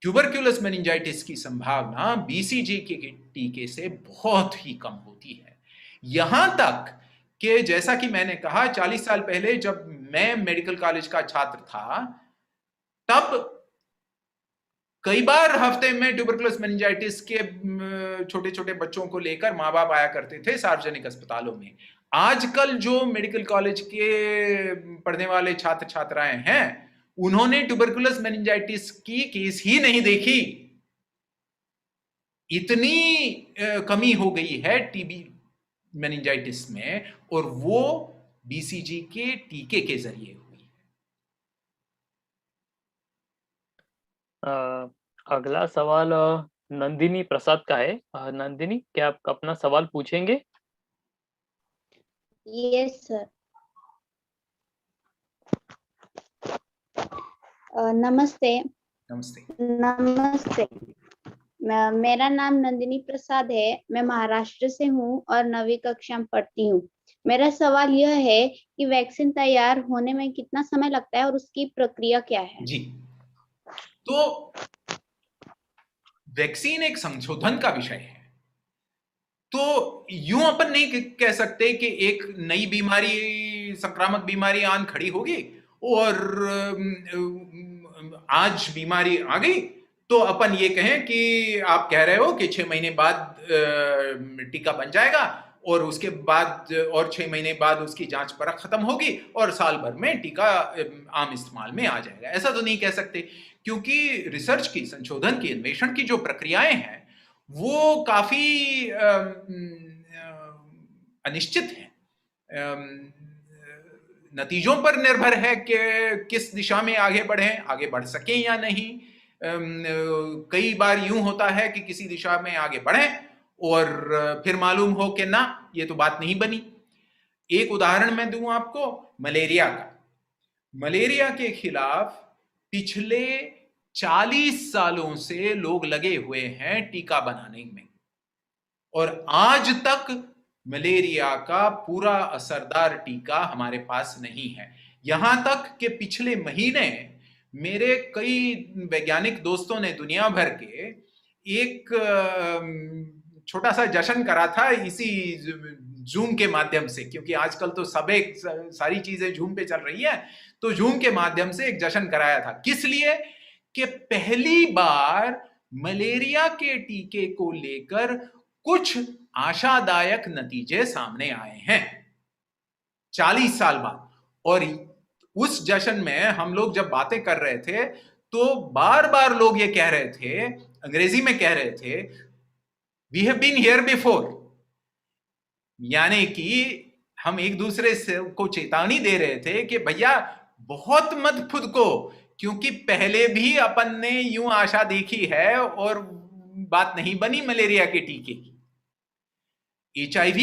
ट्यूबरकुलस मेनिंजाइटिस की संभावना बीसीजी के टीके से बहुत ही कम होती है। यहां तक कि जैसा कि मैंने कहा 40 साल पहले जब मैं मेडिकल कॉलेज का छात्र था, तब कई बार हफ्ते में ट्यूबरकुलस मेनिंजाइटिस के छोटे छोटे बच्चों को लेकर माँ बाप आया करते थे सार्वजनिक अस्पतालों में। आजकल जो मेडिकल कॉलेज के पढ़ने वाले छात्र छात्राएं हैं, उन्होंने ट्यूबरकुलस मेनिंजाइटिस की केस ही नहीं देखी। इतनी कमी हो गई है टीबी मेनिंजाइटिस में, और वो बीसीजी के टीके के जरिए हुई है। अगला सवाल नंदिनी प्रसाद का है। नंदिनी, क्या आप अपना सवाल पूछेंगे? Yes sir. नमस्ते। नमस्ते। मेरा नाम नंदिनी प्रसाद है। मैं महाराष्ट्र से हूँ और 9वीं कक्षा में पढ़ती हूँ। मेरा सवाल यह है कि वैक्सीन तैयार होने में कितना समय लगता है और उसकी प्रक्रिया क्या है? जी, तो वैक्सीन एक संशोधन का विषय है। तो यूं अपन नहीं कह सकते कि एक नई बीमारी, संक्रामक बीमारी आन खड़ी होगी और आज बीमारी आ गई तो अपन ये कहें कि आप कह रहे हो कि 6 महीने बाद टीका बन जाएगा और उसके बाद और 6 महीने बाद उसकी जांच परख खत्म होगी और साल भर में टीका आम इस्तेमाल में आ जाएगा। ऐसा तो नहीं कह सकते, क्योंकि रिसर्च की, संशोधन की, अन्वेषण की जो प्रक्रियाएं हैं वो काफी अनिश्चित हैं। नतीजों पर निर्भर है कि किस दिशा में आगे बढ़ सकें या नहीं। कई बार यूं होता है कि किसी दिशा में आगे बढ़ें और फिर मालूम हो कि ना, ये तो बात नहीं बनी। एक उदाहरण मैं दूं आपको, मलेरिया का। मलेरिया के खिलाफ पिछले 40 सालों से लोग लगे हुए हैं टीका बनाने में, और आज तक मलेरिया का पूरा असरदार टीका हमारे पास नहीं है। यहां तक कि पिछले महीने मेरे कई वैज्ञानिक दोस्तों ने दुनिया भर के एक छोटा सा जश्न करा था इसी जूम के माध्यम से, क्योंकि आजकल तो सारी चीजें जूम पे चल रही है, तो जूम के माध्यम से एक जश्न कराया था। किस लिए? कि पहली बार मलेरिया के टीके को लेकर कुछ आशादायक नतीजे सामने आए हैं 40 साल बाद। और उस जश्न में हम लोग जब बातें कर रहे थे तो बार बार लोग ये कह रहे थे, अंग्रेजी में कह रहे थे, we have been here before, यानी कि हम एक दूसरे से को चेतावनी दे रहे थे कि भैया बहुत मत खुद को, क्योंकि पहले भी अपन ने यूं आशा देखी है और बात नहीं बनी मलेरिया के टीके की। HIV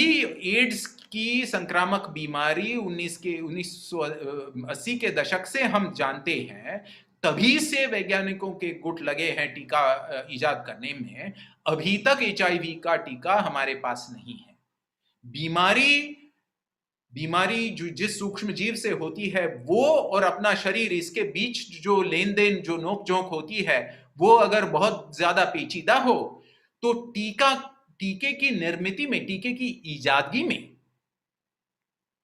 एड्स की संक्रामक बीमारी 1980 के दशक से हम जानते हैं, तभी से वैज्ञानिकों के गुट लगे हैं टीका इजाद करने में। अभी तक HIV का टीका हमारे पास नहीं है। बीमारी जो जिस सूक्ष्म जीव से होती है वो और अपना शरीर, इसके बीच जो लेन देन, जो नोक झोंक होती है, वो अगर बहुत ज्यादा पेचीदा हो तो टीके की निर्मिति में, टीके की इजादगी में,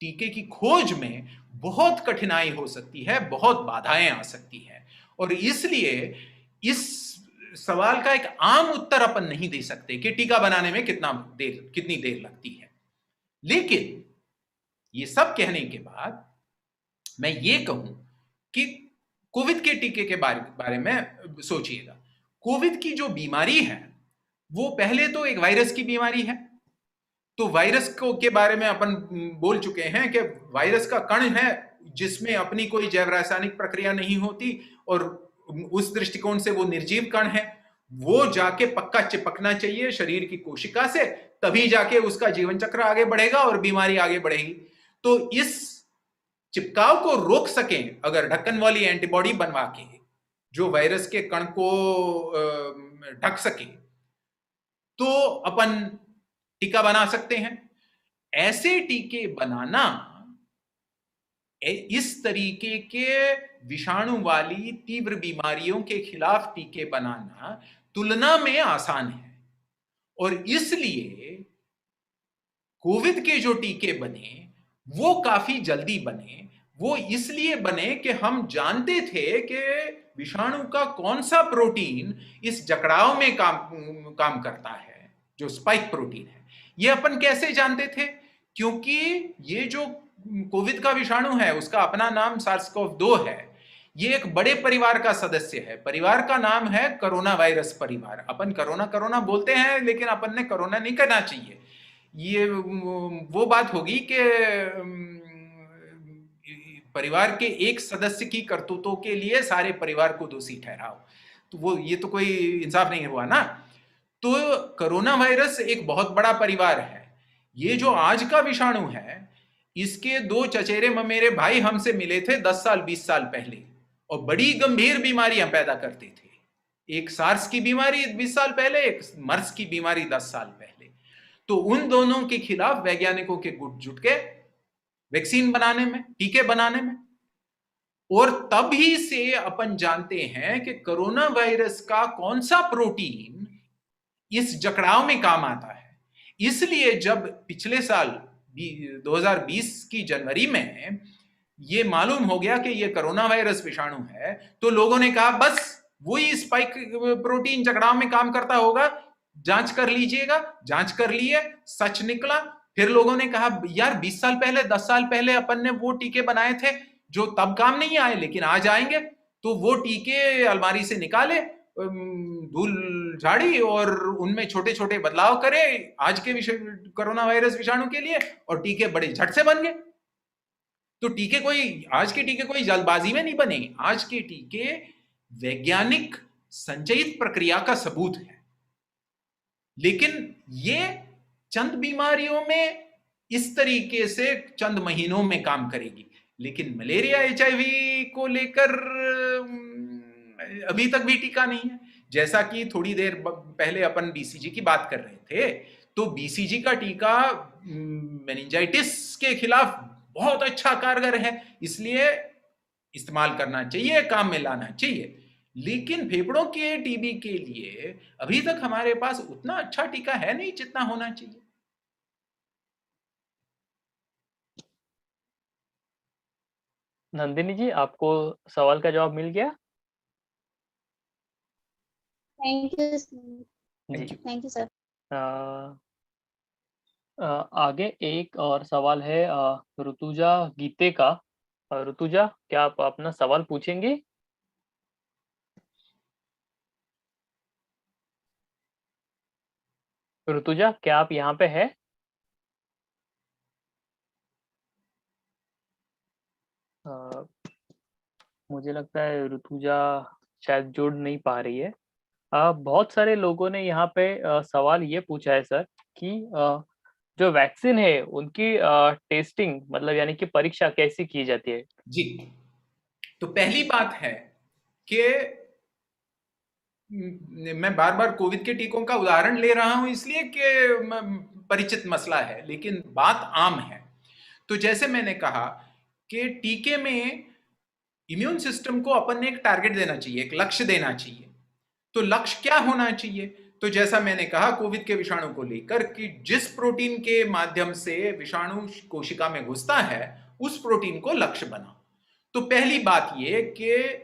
टीके की खोज में बहुत कठिनाई हो सकती है, बहुत बाधाएं आ सकती है। और इसलिए इस सवाल का एक आम उत्तर अपन नहीं दे सकते कि टीका बनाने में कितनी देर लगती है। लेकिन ये सब कहने के बाद मैं ये कहूं कि कोविड के टीके के बारे में सोचिएगा। कोविड की जो बीमारी है वो पहले तो एक वायरस की बीमारी है। तो वायरस को के बारे में अपन बोल चुके हैं कि वायरस का कण है जिसमें अपनी कोई जैव रासायनिक प्रक्रिया नहीं होती और उस दृष्टिकोण से वो निर्जीव कण है। वो जाके पक्का चिपकना चाहिए शरीर की कोशिका से, तभी जाके उसका जीवन चक्र आगे बढ़ेगा और बीमारी आगे बढ़ेगी। तो इस चिपकाव को रोक सकें अगर ढक्कन वाली एंटीबॉडी बनवा के जो वायरस के कण को ढक सके, तो अपन टीका बना सकते हैं। ऐसे टीके बनाना इस तरीके के विषाणु वाली तीव्र बीमारियों के खिलाफ टीके बनाना तुलना में आसान है। और इसलिए कोविड के जो टीके बने वो काफी जल्दी बने। वो इसलिए बने कि हम जानते थे कि विषाणु का कौन सा प्रोटीन इस जकड़ाव में काम करता है, जो स्पाइक प्रोटीन है। ये अपन कैसे जानते थे? क्योंकि ये जो कोविड का विषाणु है उसका अपना नाम SARS-CoV-2 है। ये एक बड़े परिवार का सदस्य है। परिवार का नाम है कोरोना वायरस परिवार। अपन कोरोना बोलते हैं लेकिन अपन ने कोरोना नहीं कहना चाहिए। ये वो बात होगी कि परिवार के एक सदस्य की करतूतों के लिए सारे परिवार को दोषी ठहराओ, तो ये तो कोई इंसाफ नहीं हुआ ना। तो कोरोना वायरस एक बहुत बड़ा परिवार है। ये जो आज का विषाणु है इसके 2 चचेरे ममेरे भाई हमसे मिले थे 10 साल 20 साल पहले और बड़ी गंभीर बीमारियां पैदा करते थे। एक सार्स की बीमारी 20 साल पहले, एक मर्स की बीमारी 10 साल पहले। तो उन दोनों के खिलाफ वैज्ञानिकों के गुट जुट के वैक्सीन बनाने में, टीके बनाने में। और तभी से अपन जानते हैं कि कोरोना वायरस का कौन सा प्रोटीन इस जकड़ाव में काम आता है। इसलिए जब पिछले साल 2020 की जनवरी में ये मालूम हो गया कि ये कोरोना वायरस विषाणु है, तो लोगों ने कहा बस वही स्पाइक प्रोटीन जकड़ाव में काम करता होगा, जांच कर लीजिएगा। जांच कर लिए, सच निकला। फिर लोगों ने कहा यार 20 साल पहले 10 साल पहले अपन ने वो टीके बनाए थे जो तब काम नहीं आए लेकिन आज आएंगे। तो वो टीके अलमारी से निकाले, धूल झाड़ी और उनमें छोटे छोटे बदलाव करे आज के कोरोना वायरस विषाणु के लिए, और टीके बड़े झट से बन गए। तो आज के टीके कोई जल्दबाजी में नहीं बने। आज के टीके वैज्ञानिक संचयित प्रक्रिया का सबूत है। लेकिन ये चंद बीमारियों में इस तरीके से चंद महीनों में काम करेगी, लेकिन मलेरिया HIV को लेकर अभी तक भी टीका नहीं है। जैसा कि थोड़ी देर पहले अपन BCG की बात कर रहे थे, तो BCG का टीका मेनिंजाइटिस के खिलाफ बहुत अच्छा कारगर है, इसलिए इस्तेमाल करना चाहिए, काम में लाना चाहिए। लेकिन फेफड़ों के टीबी के लिए अभी तक हमारे पास उतना अच्छा टीका है नहीं जितना होना चाहिए। नंदिनी जी, आपको सवाल का जवाब मिल गया? Thank you ji, thank you sir. आगे एक और सवाल है ऋतुजा गीते का। ऋतुजा, क्या आप अपना सवाल पूछेंगे? ऋतुजा, क्या आप यहाँ पे है? मुझे लगता है ऋतुजा शायद जुड़ नहीं पा रही है। बहुत सारे लोगों ने यहाँ पे सवाल ये पूछा है सर कि जो वैक्सीन है उनकी टेस्टिंग मतलब यानी कि परीक्षा कैसी की जाती है? जी, तो पहली बात है कि मैं बार बार कोविड के टीकों का उदाहरण ले रहा हूं इसलिए कि परिचित मसला है, लेकिन बात आम है। तो जैसे मैंने कहा कि टीके में इम्यून सिस्टम को अपन ने एक टारगेट देना चाहिए, एक लक्ष्य देना चाहिए। तो लक्ष्य क्या होना चाहिए? तो जैसा मैंने कहा कोविड के विषाणु को लेकर कि जिस प्रोटीन के माध्यम से विषाणु कोशिका में घुसता है उस प्रोटीन को लक्ष्य बनाओ। तो पहली बात ये कि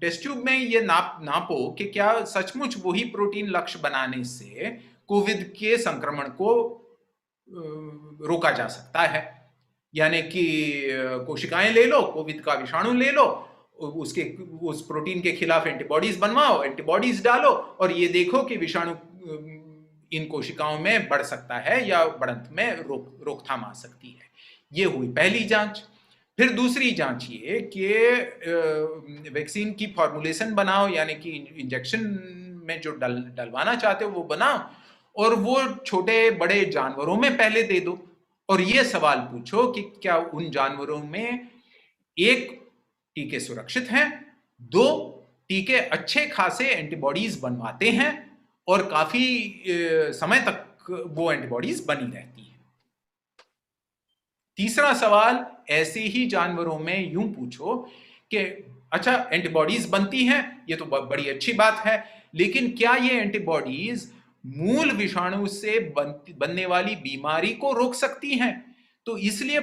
टेस्ट ट्यूब में ये नापो कि क्या सचमुच वही प्रोटीन लक्ष्य बनाने से कोविड के संक्रमण को रोका जा सकता है। यानी कि कोशिकाएं ले लो, कोविड का विषाणु ले लो, उस प्रोटीन के खिलाफ एंटीबॉडीज बनवाओ, एंटीबॉडीज डालो और ये देखो कि विषाणु इन कोशिकाओं में बढ़ सकता है या बढ़त में रोकथाम आ सकती है। ये हुई पहली जांच। फिर दूसरी जांच ये कि वैक्सीन की फॉर्मुलेशन बनाओ, यानी कि इंजेक्शन में जो डलवाना चाहते हो वो बनाओ और वो छोटे बड़े जानवरों में पहले दे दो और ये सवाल पूछो कि क्या उन जानवरों में एक, टीके सुरक्षित हैं, दो, टीके अच्छे खासे एंटीबॉडीज बनवाते हैं और काफी समय तक वो एंटीबॉडीज बनी रहती है। तीसरा सवाल ऐसे ही जानवरों में यूं पूछो कि अच्छा एंटीबॉडीज बनती हैं, ये तो बड़ी अच्छी बात है, लेकिन क्या ये एंटीबॉडीज मूल विषाणु से बनने वाली बीमारी को रोक सकती हैं? तो इसलिए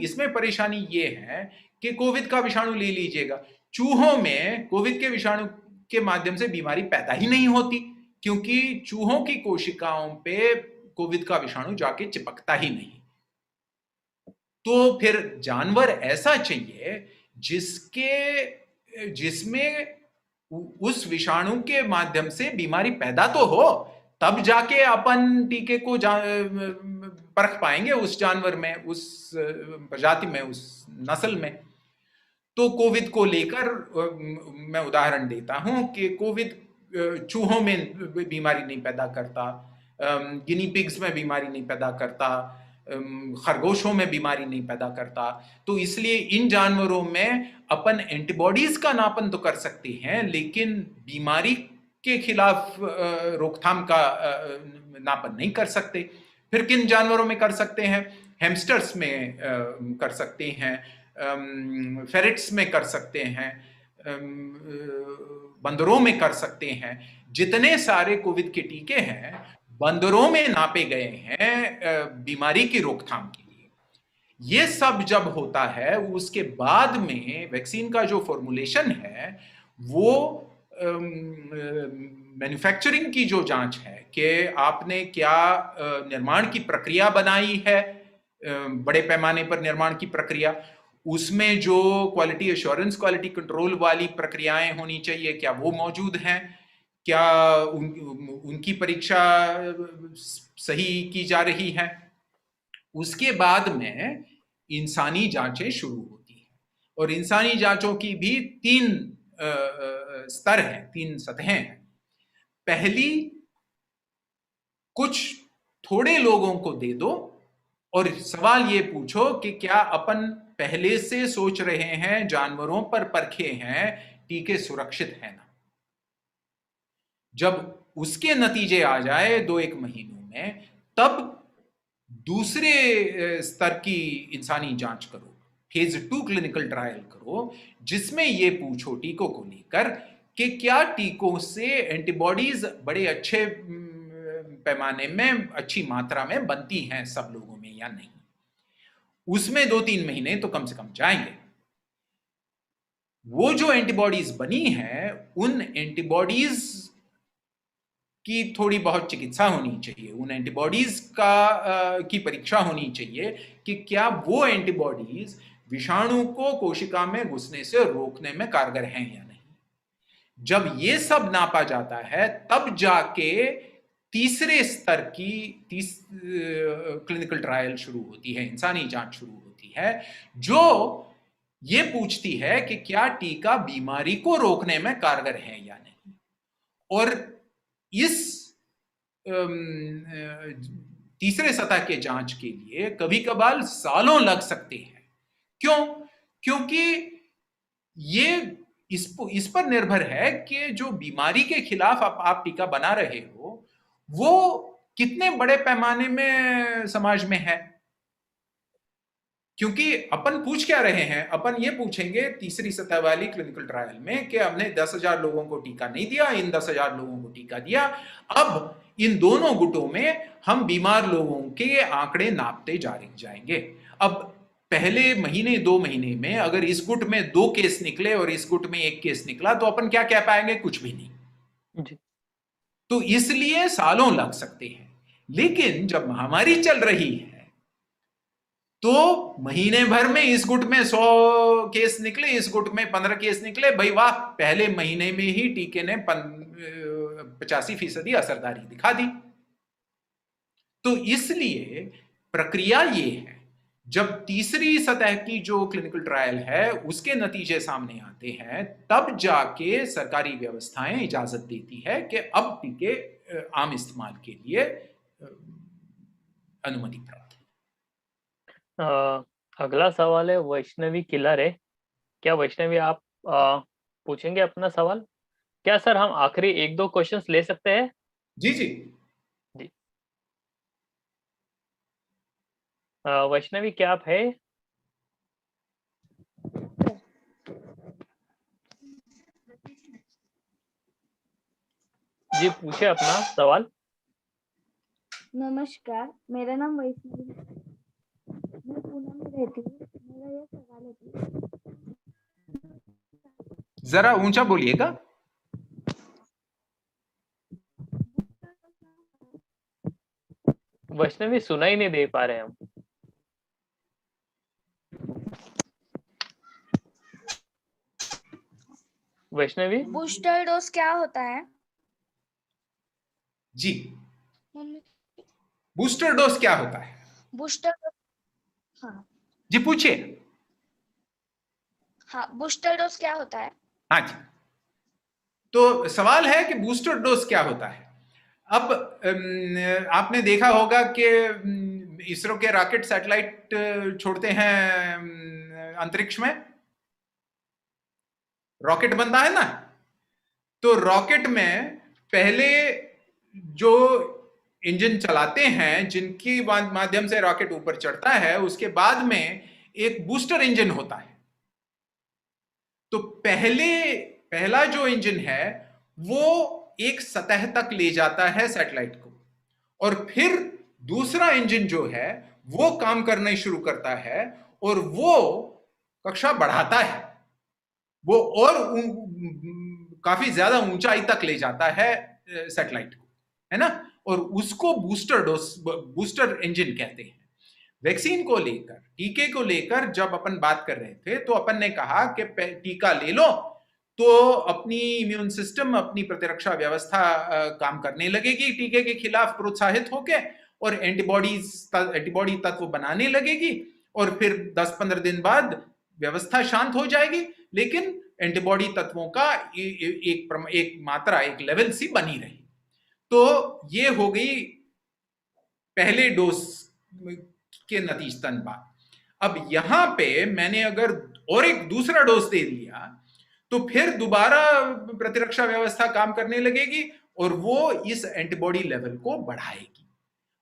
इसमें परेशानी ये है कि कोविड का विषाणु ले लीजिएगा, चूहों में कोविड के विषाणु के माध्यम से बीमारी पैदा ही नहीं होती, क्योंकि चूहों की कोशिकाओं पे कोविड का विषाणु जाके चिपकता ही नहीं। तो फिर जानवर ऐसा चाहिए जिसमें उस विषाणु के माध्यम से बीमारी पैदा तो हो, तब जाके अपन टीके को परख पाएंगे उस जानवर में, उस प्रजाति में, उस नस्ल में। तो कोविड को लेकर मैं उदाहरण देता हूं कि कोविड चूहों में बीमारी नहीं पैदा करता, गिनी पिग्स में बीमारी नहीं पैदा करता, खरगोशों में बीमारी नहीं पैदा करता। तो इसलिए इन जानवरों में अपन एंटीबॉडीज का नापन तो कर सकते हैं, लेकिन बीमारी के खिलाफ रोकथाम का नापन नहीं कर सकते। फिर किन जानवरों में कर सकते हैं? हैमस्टर्स में कर सकते हैं, फेरेट्स में कर सकते हैं, बंदरों में कर सकते हैं। जितने सारे कोविड के टीके हैं बंदरों में नापे गए हैं बीमारी की रोकथाम के लिए। ये सब जब होता है उसके बाद में वैक्सीन का जो फॉर्मुलेशन है वो मैन्युफैक्चरिंग की जो जांच है कि आपने क्या निर्माण की प्रक्रिया बनाई है, बड़े पैमाने पर निर्माण की प्रक्रिया, उसमें जो क्वालिटी एश्योरेंस, क्वालिटी कंट्रोल वाली प्रक्रियाएं होनी चाहिए, क्या वो मौजूद हैं, क्या उनकी परीक्षा सही की जा रही है। उसके बाद में इंसानी जांचें शुरू होती हैं और इंसानी जांचों की भी 3 स्तर हैं, 3 सतहें हैं। पहली, कुछ थोड़े लोगों को दे दो और सवाल ये पूछो कि क्या अपन पहले से सोच रहे हैं, जानवरों पर परखे हैं, टीके सुरक्षित हैं ना। जब उसके नतीजे आ जाए 2-1 महीनों में, तब दूसरे स्तर की इंसानी जांच करो, फेज 2 क्लिनिकल ट्रायल करो, जिसमें ये पूछो टीकों को लेकर कि क्या टीकों से एंटीबॉडीज बड़े अच्छे पैमाने में, अच्छी मात्रा में बनती हैं सब लोगों में या नहीं। उसमें 2-3 महीने तो कम से कम जाएंगे। वो जो एंटीबॉडीज बनी है, उन एंटीबॉडीज की थोड़ी बहुत चिकित्सा होनी चाहिए, उन एंटीबॉडीज की परीक्षा होनी चाहिए कि क्या वो एंटीबॉडीज विषाणु को कोशिका में घुसने से रोकने में कारगर हैं या नहीं। जब ये सब नापा जाता है तब जाके तीसरे स्तर की क्लिनिकल ट्रायल शुरू होती है, इंसानी जांच शुरू होती है, जो ये पूछती है कि क्या टीका बीमारी को रोकने में कारगर है या नहीं। और इस तीसरे सतह के जांच के लिए कभी कभार सालों लग सकते हैं। क्यों? क्योंकि ये इस पर निर्भर है कि जो बीमारी के खिलाफ आप टीका बना रहे हो वो कितने बड़े पैमाने में समाज में है। क्योंकि अपन पूछ क्या रहे हैं, अपन ये पूछेंगे तीसरी सतह वाली क्लिनिकल ट्रायल में कि हमने 10,000 लोगों को टीका नहीं दिया, इन 10,000 लोगों को टीका दिया, अब इन दोनों गुटों में हम बीमार लोगों के आंकड़े नापते जाएंगे। अब पहले महीने 2 महीने में अगर इस गुट में 2 केस निकले और इस गुट में 1 केस निकला तो अपन क्या कह पाएंगे? कुछ भी नहीं जी। तो इसलिए सालों लग सकते हैं। लेकिन जब महामारी चल रही है तो महीने भर में इस गुट में 100 केस निकले, इस गुट में 15 केस निकले, भाई वाह, पहले महीने में ही टीके ने 85% असरदारी दिखा दी। तो इसलिए प्रक्रिया ये है, जब तीसरी सतह की जो क्लिनिकल ट्रायल है उसके नतीजे सामने आते हैं, तब जाके सरकारी व्यवस्थाएं इजाजत देती है कि अब टीके आम इस्तेमाल के लिए अनुमति प्राप्त है। अगला सवाल है वैष्णवी किलर है। क्या वैष्णवी आप पूछेंगे अपना सवाल? क्या सर हम आखिरी 1-2 क्वेश्चंस ले सकते हैं? जी जी जी। वैष्णवी क्या आप है? जी पूछे अपना सवाल। नमस्कार, मेरा नाम वैष्णवी है। मैं पुणे में रहती हूँ। मेरा यह सवाल है कि जरा ऊंचा बोलिएगा। वैष्णवी सुनाई नहीं दे पा रहे हम। वैष्णवी बूस्टर डोज क्या होता है? जी, बूस्टर डोज क्या होता है? बूस्टर, हाँ जी पूछिए। हाँ, बूस्टर डोज क्या होता है? हाँ जी, तो सवाल है कि बूस्टर डोज क्या होता है। अब आपने देखा होगा कि इसरो के रॉकेट सैटेलाइट छोड़ते हैं अंतरिक्ष में, रॉकेट बनता है ना, तो रॉकेट में पहले जो इंजन चलाते हैं, जिनकी माध्यम से रॉकेट ऊपर चढ़ता है, उसके बाद में एक बूस्टर इंजन होता है। तो पहला जो इंजन है वो एक सतह तक ले जाता है सैटेलाइट को, और फिर दूसरा इंजन जो है वो काम करना शुरू करता है और वो कक्षा बढ़ाता है, वो और काफी ज्यादा ऊंचाई तक ले जाता है सैटेलाइट को, है ना, और उसको बूस्टर इंजन कहते हैं। वैक्सीन को लेकर, टीके को लेकर जब अपन बात कर रहे थे तो अपन ने कहा कि टीका ले लो तो अपनी इम्यून सिस्टम, अपनी प्रतिरक्षा व्यवस्था काम करने लगेगी टीके के खिलाफ प्रोत्साहित होके, और एंटीबॉडी तत्व बनाने लगेगी, और फिर 10-15 दिन बाद व्यवस्था शांत हो जाएगी, लेकिन एंटीबॉडी तत्वों का एक मात्रा, एक लेवल सी बनी रही। तो ये हो गई पहले डोज के नतीजतन बात। अब यहां पे मैंने अगर और एक दूसरा डोज दे दिया तो फिर दोबारा प्रतिरक्षा व्यवस्था काम करने लगेगी और वो इस एंटीबॉडी लेवल को बढ़ाएगी,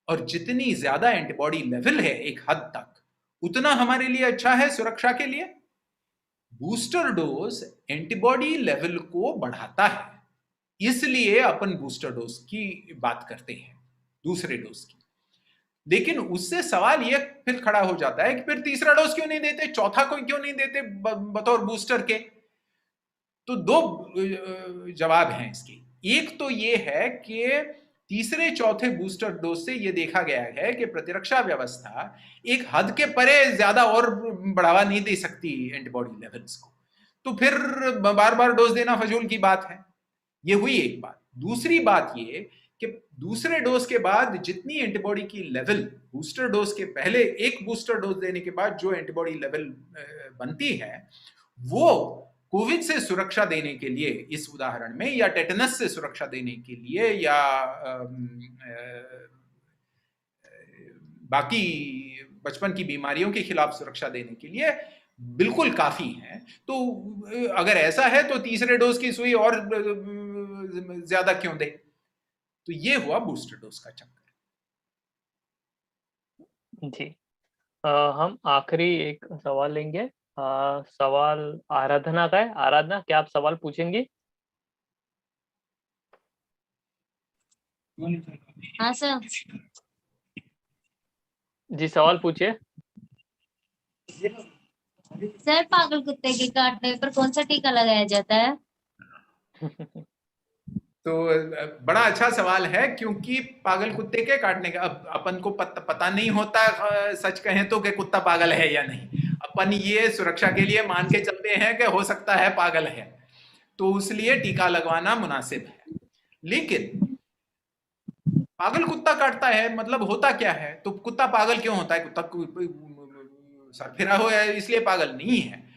और जितनी ज्यादा एंटीबॉडी लेवल है एक हद तक, उतना हमारे लिए अच्छा है सुरक्षा के लिए। बूस्टर डोज एंटीबॉडी लेवल को बढ़ाता है, इसलिए अपन बूस्टर डोज की बात करते हैं, दूसरे डोज की। लेकिन उससे सवाल यह फिर खड़ा हो जाता है कि फिर तीसरा डोज क्यों नहीं देते, चौथा कोई क्यों नहीं देते बतौर बूस्टर के? तो दो जवाब हैं इसके। एक तो ये है कि तीसरे चौथे बूस्टर डोज से ये देखा गया है कि प्रतिरक्षा व्यवस्था एक हद के परे ज्यादा और बढ़ावा नहीं दे सकती एंटीबॉडी लेवल्स को, तो फिर बार बार डोज देना फजूल की बात है। ये हुई एक बात। दूसरी बात ये कि दूसरे डोज के बाद जितनी एंटीबॉडी की लेवल बूस्टर डोज के पहले एक बूस्टर डोज देने के बाद जो एंटीबॉडी लेवल बनती है, वो कोविड से सुरक्षा देने के लिए इस उदाहरण में, या टेटनस से सुरक्षा देने के लिए, या बाकी बचपन की बीमारियों के खिलाफ सुरक्षा देने के लिए बिल्कुल काफी है। तो अगर ऐसा है तो तीसरे डोज की सुई और ज्यादा क्यों दे? तो ये हुआ बूस्टर डोज का चक्कर। जी, हम आखिरी एक सवाल लेंगे। सवाल आराधना का है। आराधना, क्या आप सवाल पूछेंगी? हाँ सर। जी सवाल पूछिए। सर, पागल कुत्ते के काटने पर कौन सा टीका लगाया जाता है? तो बड़ा अच्छा सवाल है, क्योंकि पागल कुत्ते के काटने का अब अपन को पता नहीं होता, सच कहें तो, कि कुत्ता पागल है या नहीं। अपन ये सुरक्षा के लिए मान के चलते हैं कि हो सकता है पागल है, तो इसलिए टीका लगवाना मुनासिब है। लेकिन पागल कुत्ता काटता है मतलब होता क्या है? तो कुत्ता पागल क्यों होता है? कुत्ता सरफिरा हो है इसलिए पागल नहीं है।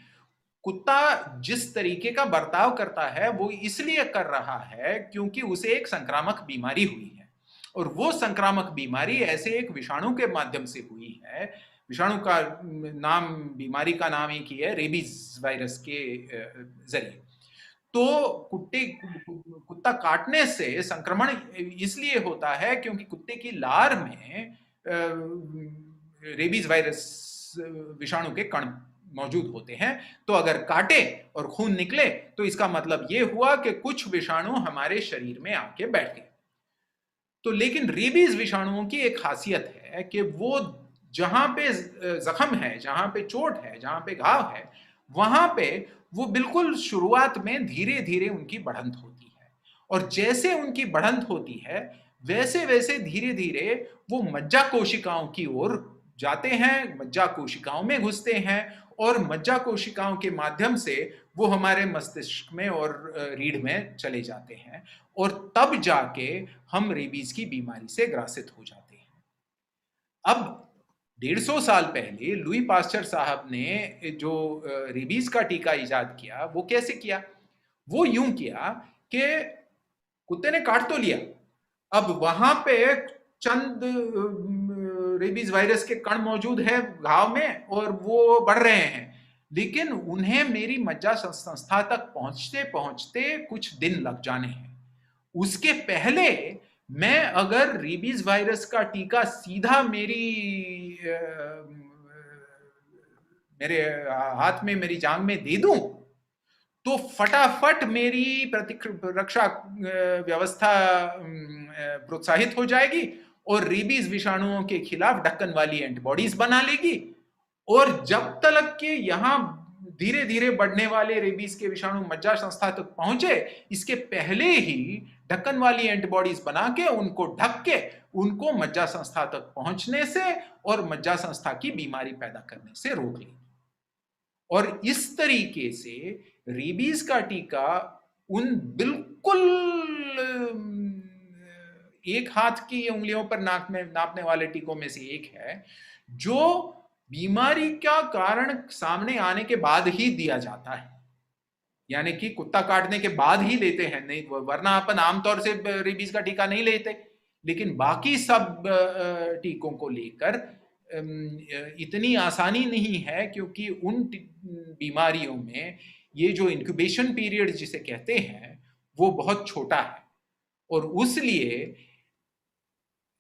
कुत्ता जिस तरीके का बर्ताव करता है वो इसलिए कर रहा है क्योंकि उसे एक संक्रामक बीमारी हुई है, और वो संक्रामक बीमारी ऐसे एक विषाणु के माध्यम से हुई है। विषाणु का नाम, बीमारी का नाम एक ही है, रेबीज वायरस के जरिए। तो कुत्ता काटने से संक्रमण इसलिए होता है क्योंकि कुत्ते की लार में रेबीज वायरस विषाणु के कण मौजूद होते हैं। तो अगर काटे और खून निकले तो इसका मतलब यह हुआ कि कुछ विषाणु हमारे शरीर में आके बैठ गए। तो लेकिन रेबीज विषाणुओं की एक खासियत है कि वो जहां पे जख्म है, जहां पे चोट है, जहां पे घाव है, वहां पे वो बिल्कुल शुरुआत में धीरे धीरे उनकी बढ़ंत होती है, और जैसे उनकी बढ़ंत होती है वैसे वैसे धीरे धीरे वो मज्जा कोशिकाओं की ओर जाते हैं, मज्जा कोशिकाओं में घुसते हैं, और मज्जा कोशिकाओं के माध्यम से वो हमारे मस्तिष्क में और रीढ़ में चले जाते हैं, और तब जाके हम रेबीज की बीमारी से ग्रसित हो जाते हैं। अब 150 साल पहले लुई पास्चर साहब ने जो रेबीज का टीका इजाद किया, वो कैसे किया? वो यूं किया कि कुत्ते ने काट तो लिया, अब वहां पे चंद रेबीज वायरस के कण मौजूद है घाव में और वो बढ़ रहे हैं, लेकिन उन्हें मेरी मज्जा संस्था तक पहुंचते पहुंचते कुछ दिन लग जाने हैं। उसके पहले मैं अगर रेबीज वायरस का टीका सीधा मेरे हाथ में, मेरी जांग में दे दूं, तो फटाफट मेरी प्रतिरक्षा व्यवस्था प्रोत्साहित हो जाएगी और रेबीज विषाणुओं के खिलाफ ढक्कन वाली एंटीबॉडीज बना लेगी, और जब तक कि यहां धीरे धीरे बढ़ने वाले रेबीज के विषाणु मज्जा संस्था तक पहुंचे, इसके पहले ही ढक्कन वाली एंटीबॉडीज बना के उनको ढक के उनको मज्जा संस्था तक पहुंचने से और मज्जा संस्था की बीमारी पैदा करने से रोक लेगी। और इस तरीके से रेबीज का टीका उन बिल्कुल एक हाथ की उंगलियों पर नापने वाले टीकों में से एक है, जो बीमारी का कारण सामने आने के बाद ही दिया जाता है, यानी कि कुत्ता काटने के बाद ही लेते हैं, नहीं वरना अपन आमतौर से रेबीज का टीका नहीं लेते। लेकिन बाकी सब टीकों को लेकर इतनी आसानी नहीं है, क्योंकि उन बीमारियों में ये जो इंक्यूबेशन पीरियड जिसे कहते हैं वो बहुत छोटा है, और उसलिए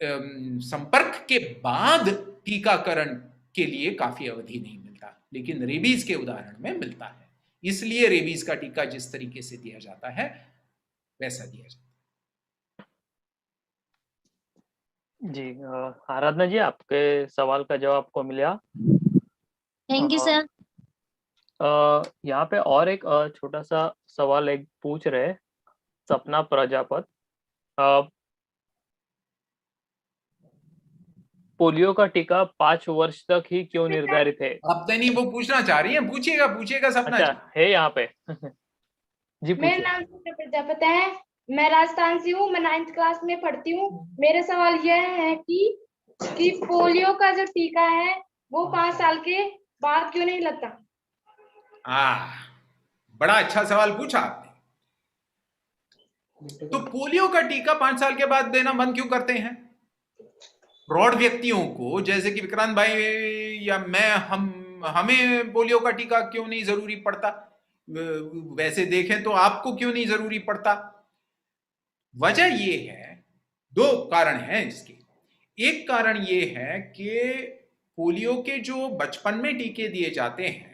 संपर्क के बाद टीकाकरण के लिए काफी अवधि नहीं मिलता, लेकिन रेबीज के उदाहरण में मिलता है। इसलिए रेबीज का टीका जिस तरीके से दिया जाता है वैसा दिया जाता है। जी, आराधना जी, आपके सवाल का जवाब को मिला। Thank you sir. यहाँ पे और एक छोटा सा सवाल एक पूछ रहे सपना प्रजापत, पोलियो का टीका 5 वर्ष तक ही क्यों निर्धारित है? अब तो नहीं वो पूछना चाह रही है, पूछिएगा सपना। अच्छा है यहाँ पे। जी मेरा नाम सपना प्रजापत है, मैं राजस्थान से हूँ, मैं 9th क्लास में पढ़ती हूँ। मेरा सवाल यह है कि पोलियो का जो टीका है वो 5 साल के बाद क्यों नहीं लगता? बड़ा अच्छा सवाल पूछा आपने। तो पोलियो का टीका 5 साल के बाद देना बंद क्यों करते हैं? ब्रॉड व्यक्तियों को, जैसे कि विक्रांत भाई या मैं, हमें पोलियो का टीका क्यों नहीं जरूरी पड़ता? वैसे देखें तो आपको क्यों नहीं जरूरी पड़ता? वजह ये है, 2 कारण हैं इसके। एक कारण ये है कि पोलियो के जो बचपन में टीके दिए जाते हैं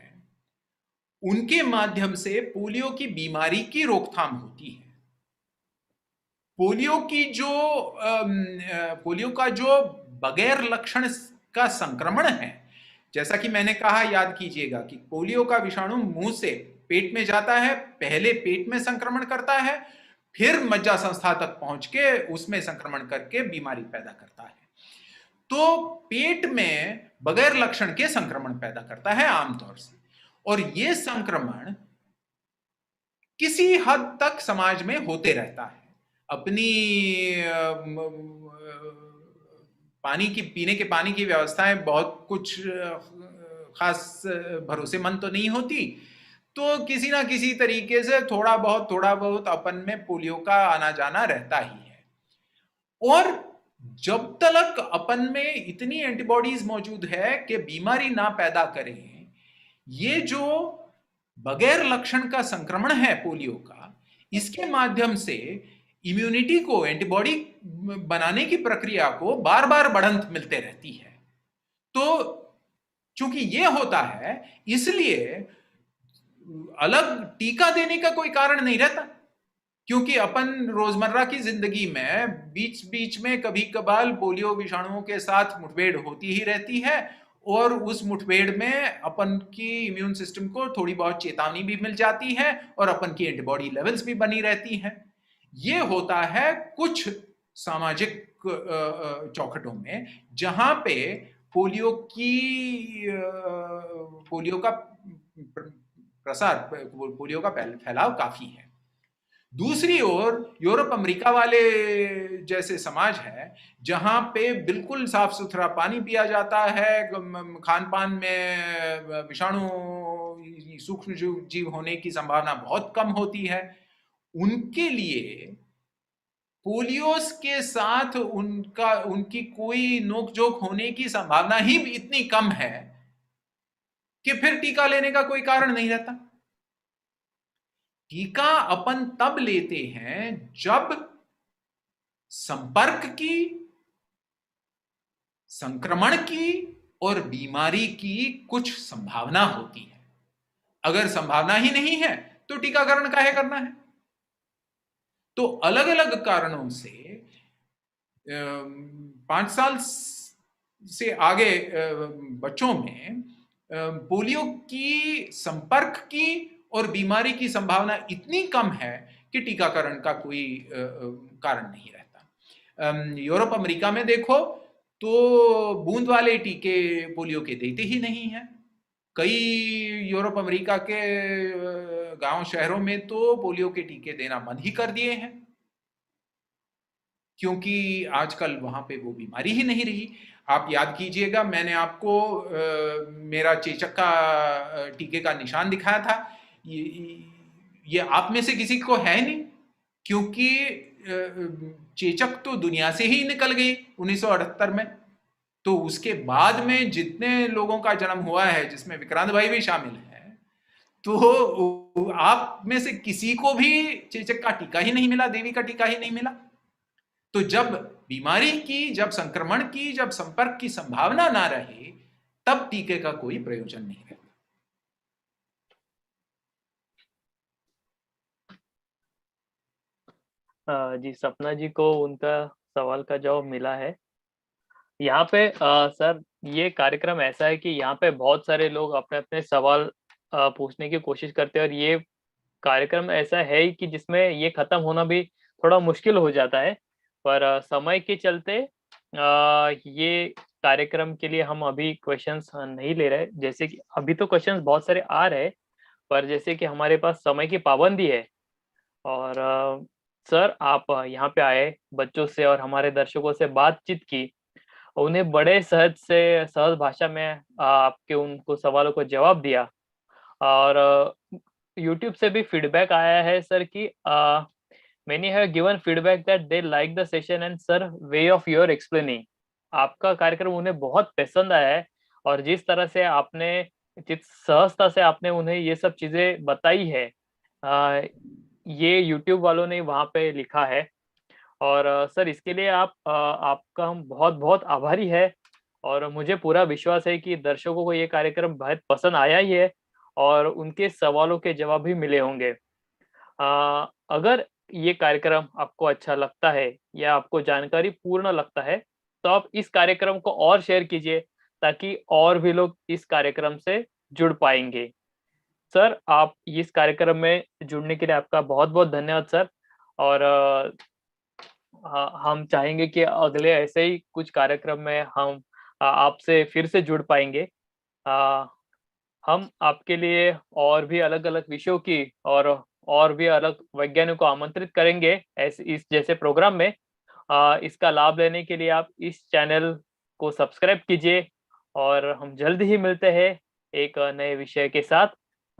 उनके माध्यम से पोलियो की बीमारी की रोकथाम होती है। पोलियो का जो बगैर लक्षण का संक्रमण है, जैसा कि मैंने कहा, याद कीजिएगा कि पोलियो का विषाणु मुंह से पेट में जाता है, पहले पेट में संक्रमण करता है, फिर मज्जा संस्था तक पहुंच के उसमें संक्रमण करके बीमारी पैदा करता है। तो पेट में बगैर लक्षण के संक्रमण पैदा करता है आमतौर से, और ये संक्रमण किसी हद तक समाज में होते रहता है। अपनी पानी की पीने के पानी की व्यवस्थाएं बहुत कुछ खास भरोसेमंद तो नहीं होती, तो किसी ना किसी तरीके से थोड़ा बहुत अपन में पोलियो का आना जाना रहता ही है। और जब तक अपन में इतनी एंटीबॉडीज मौजूद है कि बीमारी ना पैदा करें, ये जो बगैर लक्षण का संक्रमण है पोलियो का, इसके माध्यम से इम्यूनिटी को, एंटीबॉडी बनाने की प्रक्रिया को बार बार बढ़त मिलते रहती है। तो चूंकि ये होता है, इसलिए अलग टीका देने का कोई कारण नहीं रहता, क्योंकि अपन रोजमर्रा की जिंदगी में बीच बीच में कभी कभार पोलियो विषाणुओं के साथ मुठभेड़ होती ही रहती है, और उस मुठभेड़ में अपन की इम्यून सिस्टम को थोड़ी बहुत चेतावनी भी मिल जाती है और अपन की एंटीबॉडी लेवल्स भी बनी रहती हैं। ये होता है कुछ सामाजिक चौखटों में, जहां पे पोलियो का प्रसार, पोलियो का फैलाव काफी है। दूसरी ओर यूरोप अमेरिका वाले जैसे समाज है, जहां पे बिल्कुल साफ सुथरा पानी पिया जाता है, खान पान में विषाणु सूक्ष्म जीव होने की संभावना बहुत कम होती है, उनके लिए पोलियोस के साथ उनकी कोई नोकझोंक होने की संभावना ही इतनी कम है कि फिर टीका लेने का कोई कारण नहीं रहता। टीका अपन तब लेते हैं जब संपर्क की, संक्रमण की और बीमारी की कुछ संभावना होती है। अगर संभावना ही नहीं है तो टीकाकरण काहे करना है? तो अलग अलग कारणों से 5 साल से आगे बच्चों में पोलियो की, संपर्क की और बीमारी की संभावना इतनी कम है कि टीकाकरण का कोई कारण नहीं रहता। यूरोप अमेरिका में देखो तो बूंद वाले टीके पोलियो के देते ही नहीं हैं। कई यूरोप अमेरिका के गांव शहरों में तो पोलियो के टीके देना बंद ही कर दिए हैं, क्योंकि आजकल वहां पे वो बीमारी ही नहीं रही। आप याद कीजिएगा, मैंने आपको मेरा चेचक का टीके का निशान दिखाया था। ये आप में से किसी को है नहीं, क्योंकि चेचक तो दुनिया से ही निकल गई 1978 में। तो उसके बाद में जितने लोगों का जन्म हुआ है, जिसमें विक्रांत भाई भी शामिल है, तो आप में से किसी को भी चेचक का टीका ही नहीं मिला, देवी का टीका ही नहीं मिला। तो जब बीमारी की, जब संक्रमण की, जब संपर्क की संभावना ना रहे, तब टीके का कोई प्रयोजन नहीं रहता। जी, सपना जी को उनका सवाल का जवाब मिला है। यहाँ पे सर, ये कार्यक्रम ऐसा है कि यहाँ पे बहुत सारे लोग अपने अपने सवाल पूछने की कोशिश करते हैं, और ये कार्यक्रम ऐसा है कि जिसमें ये खत्म होना भी थोड़ा मुश्किल हो जाता है। पर समय के चलते ये कार्यक्रम के लिए हम अभी क्वेश्चंस नहीं ले रहे। जैसे कि अभी तो क्वेश्चंस बहुत सारे आ रहे हैं, पर जैसे कि हमारे पास समय की पाबंदी है, और सर आप यहाँ पे आए, बच्चों से और हमारे दर्शकों से बातचीत की, उन्हें बड़े सहज भाषा में आपके उनको सवालों को जवाब दिया, और YouTube से भी फीडबैक आया है सर कि many have given feedback that they like the session and sir way of your explaining। आपका कार्यक्रम उन्हें बहुत पसंद आया है, और जिस तरह से आपने, जिस सहजता से आपने उन्हें ये सब चीजें बताई है, ये YouTube वालों ने वहां पे लिखा है। और सर इसके लिए आपका हम बहुत बहुत आभारी है, और मुझे पूरा विश्वास है कि दर्शकों को ये कार्यक्रम बहुत पसंद आया ही है और उनके सवालों के जवाब भी मिले होंगे। अगर ये कार्यक्रम आपको अच्छा लगता है या आपको जानकारी पूर्ण लगता है, तो आप इस कार्यक्रम को और शेयर कीजिए, ताकि और भी लोग इस कार्यक्रम से जुड़ पाएंगे। सर, आप इस कार्यक्रम में जुड़ने के लिए आपका बहुत बहुत धन्यवाद सर। और हम चाहेंगे कि अगले ऐसे ही कुछ कार्यक्रम में हम आपसे फिर से जुड़ पाएंगे। हम आपके लिए और भी अलग-अलग विषयों की और भी अलग वैज्ञानिकों को आमंत्रित करेंगे ऐसे इस जैसे प्रोग्राम में। इसका लाभ लेने के लिए आप इस चैनल को सब्सक्राइब कीजिए और हम जल्द ही मिलते हैं एक नए विषय के साथ।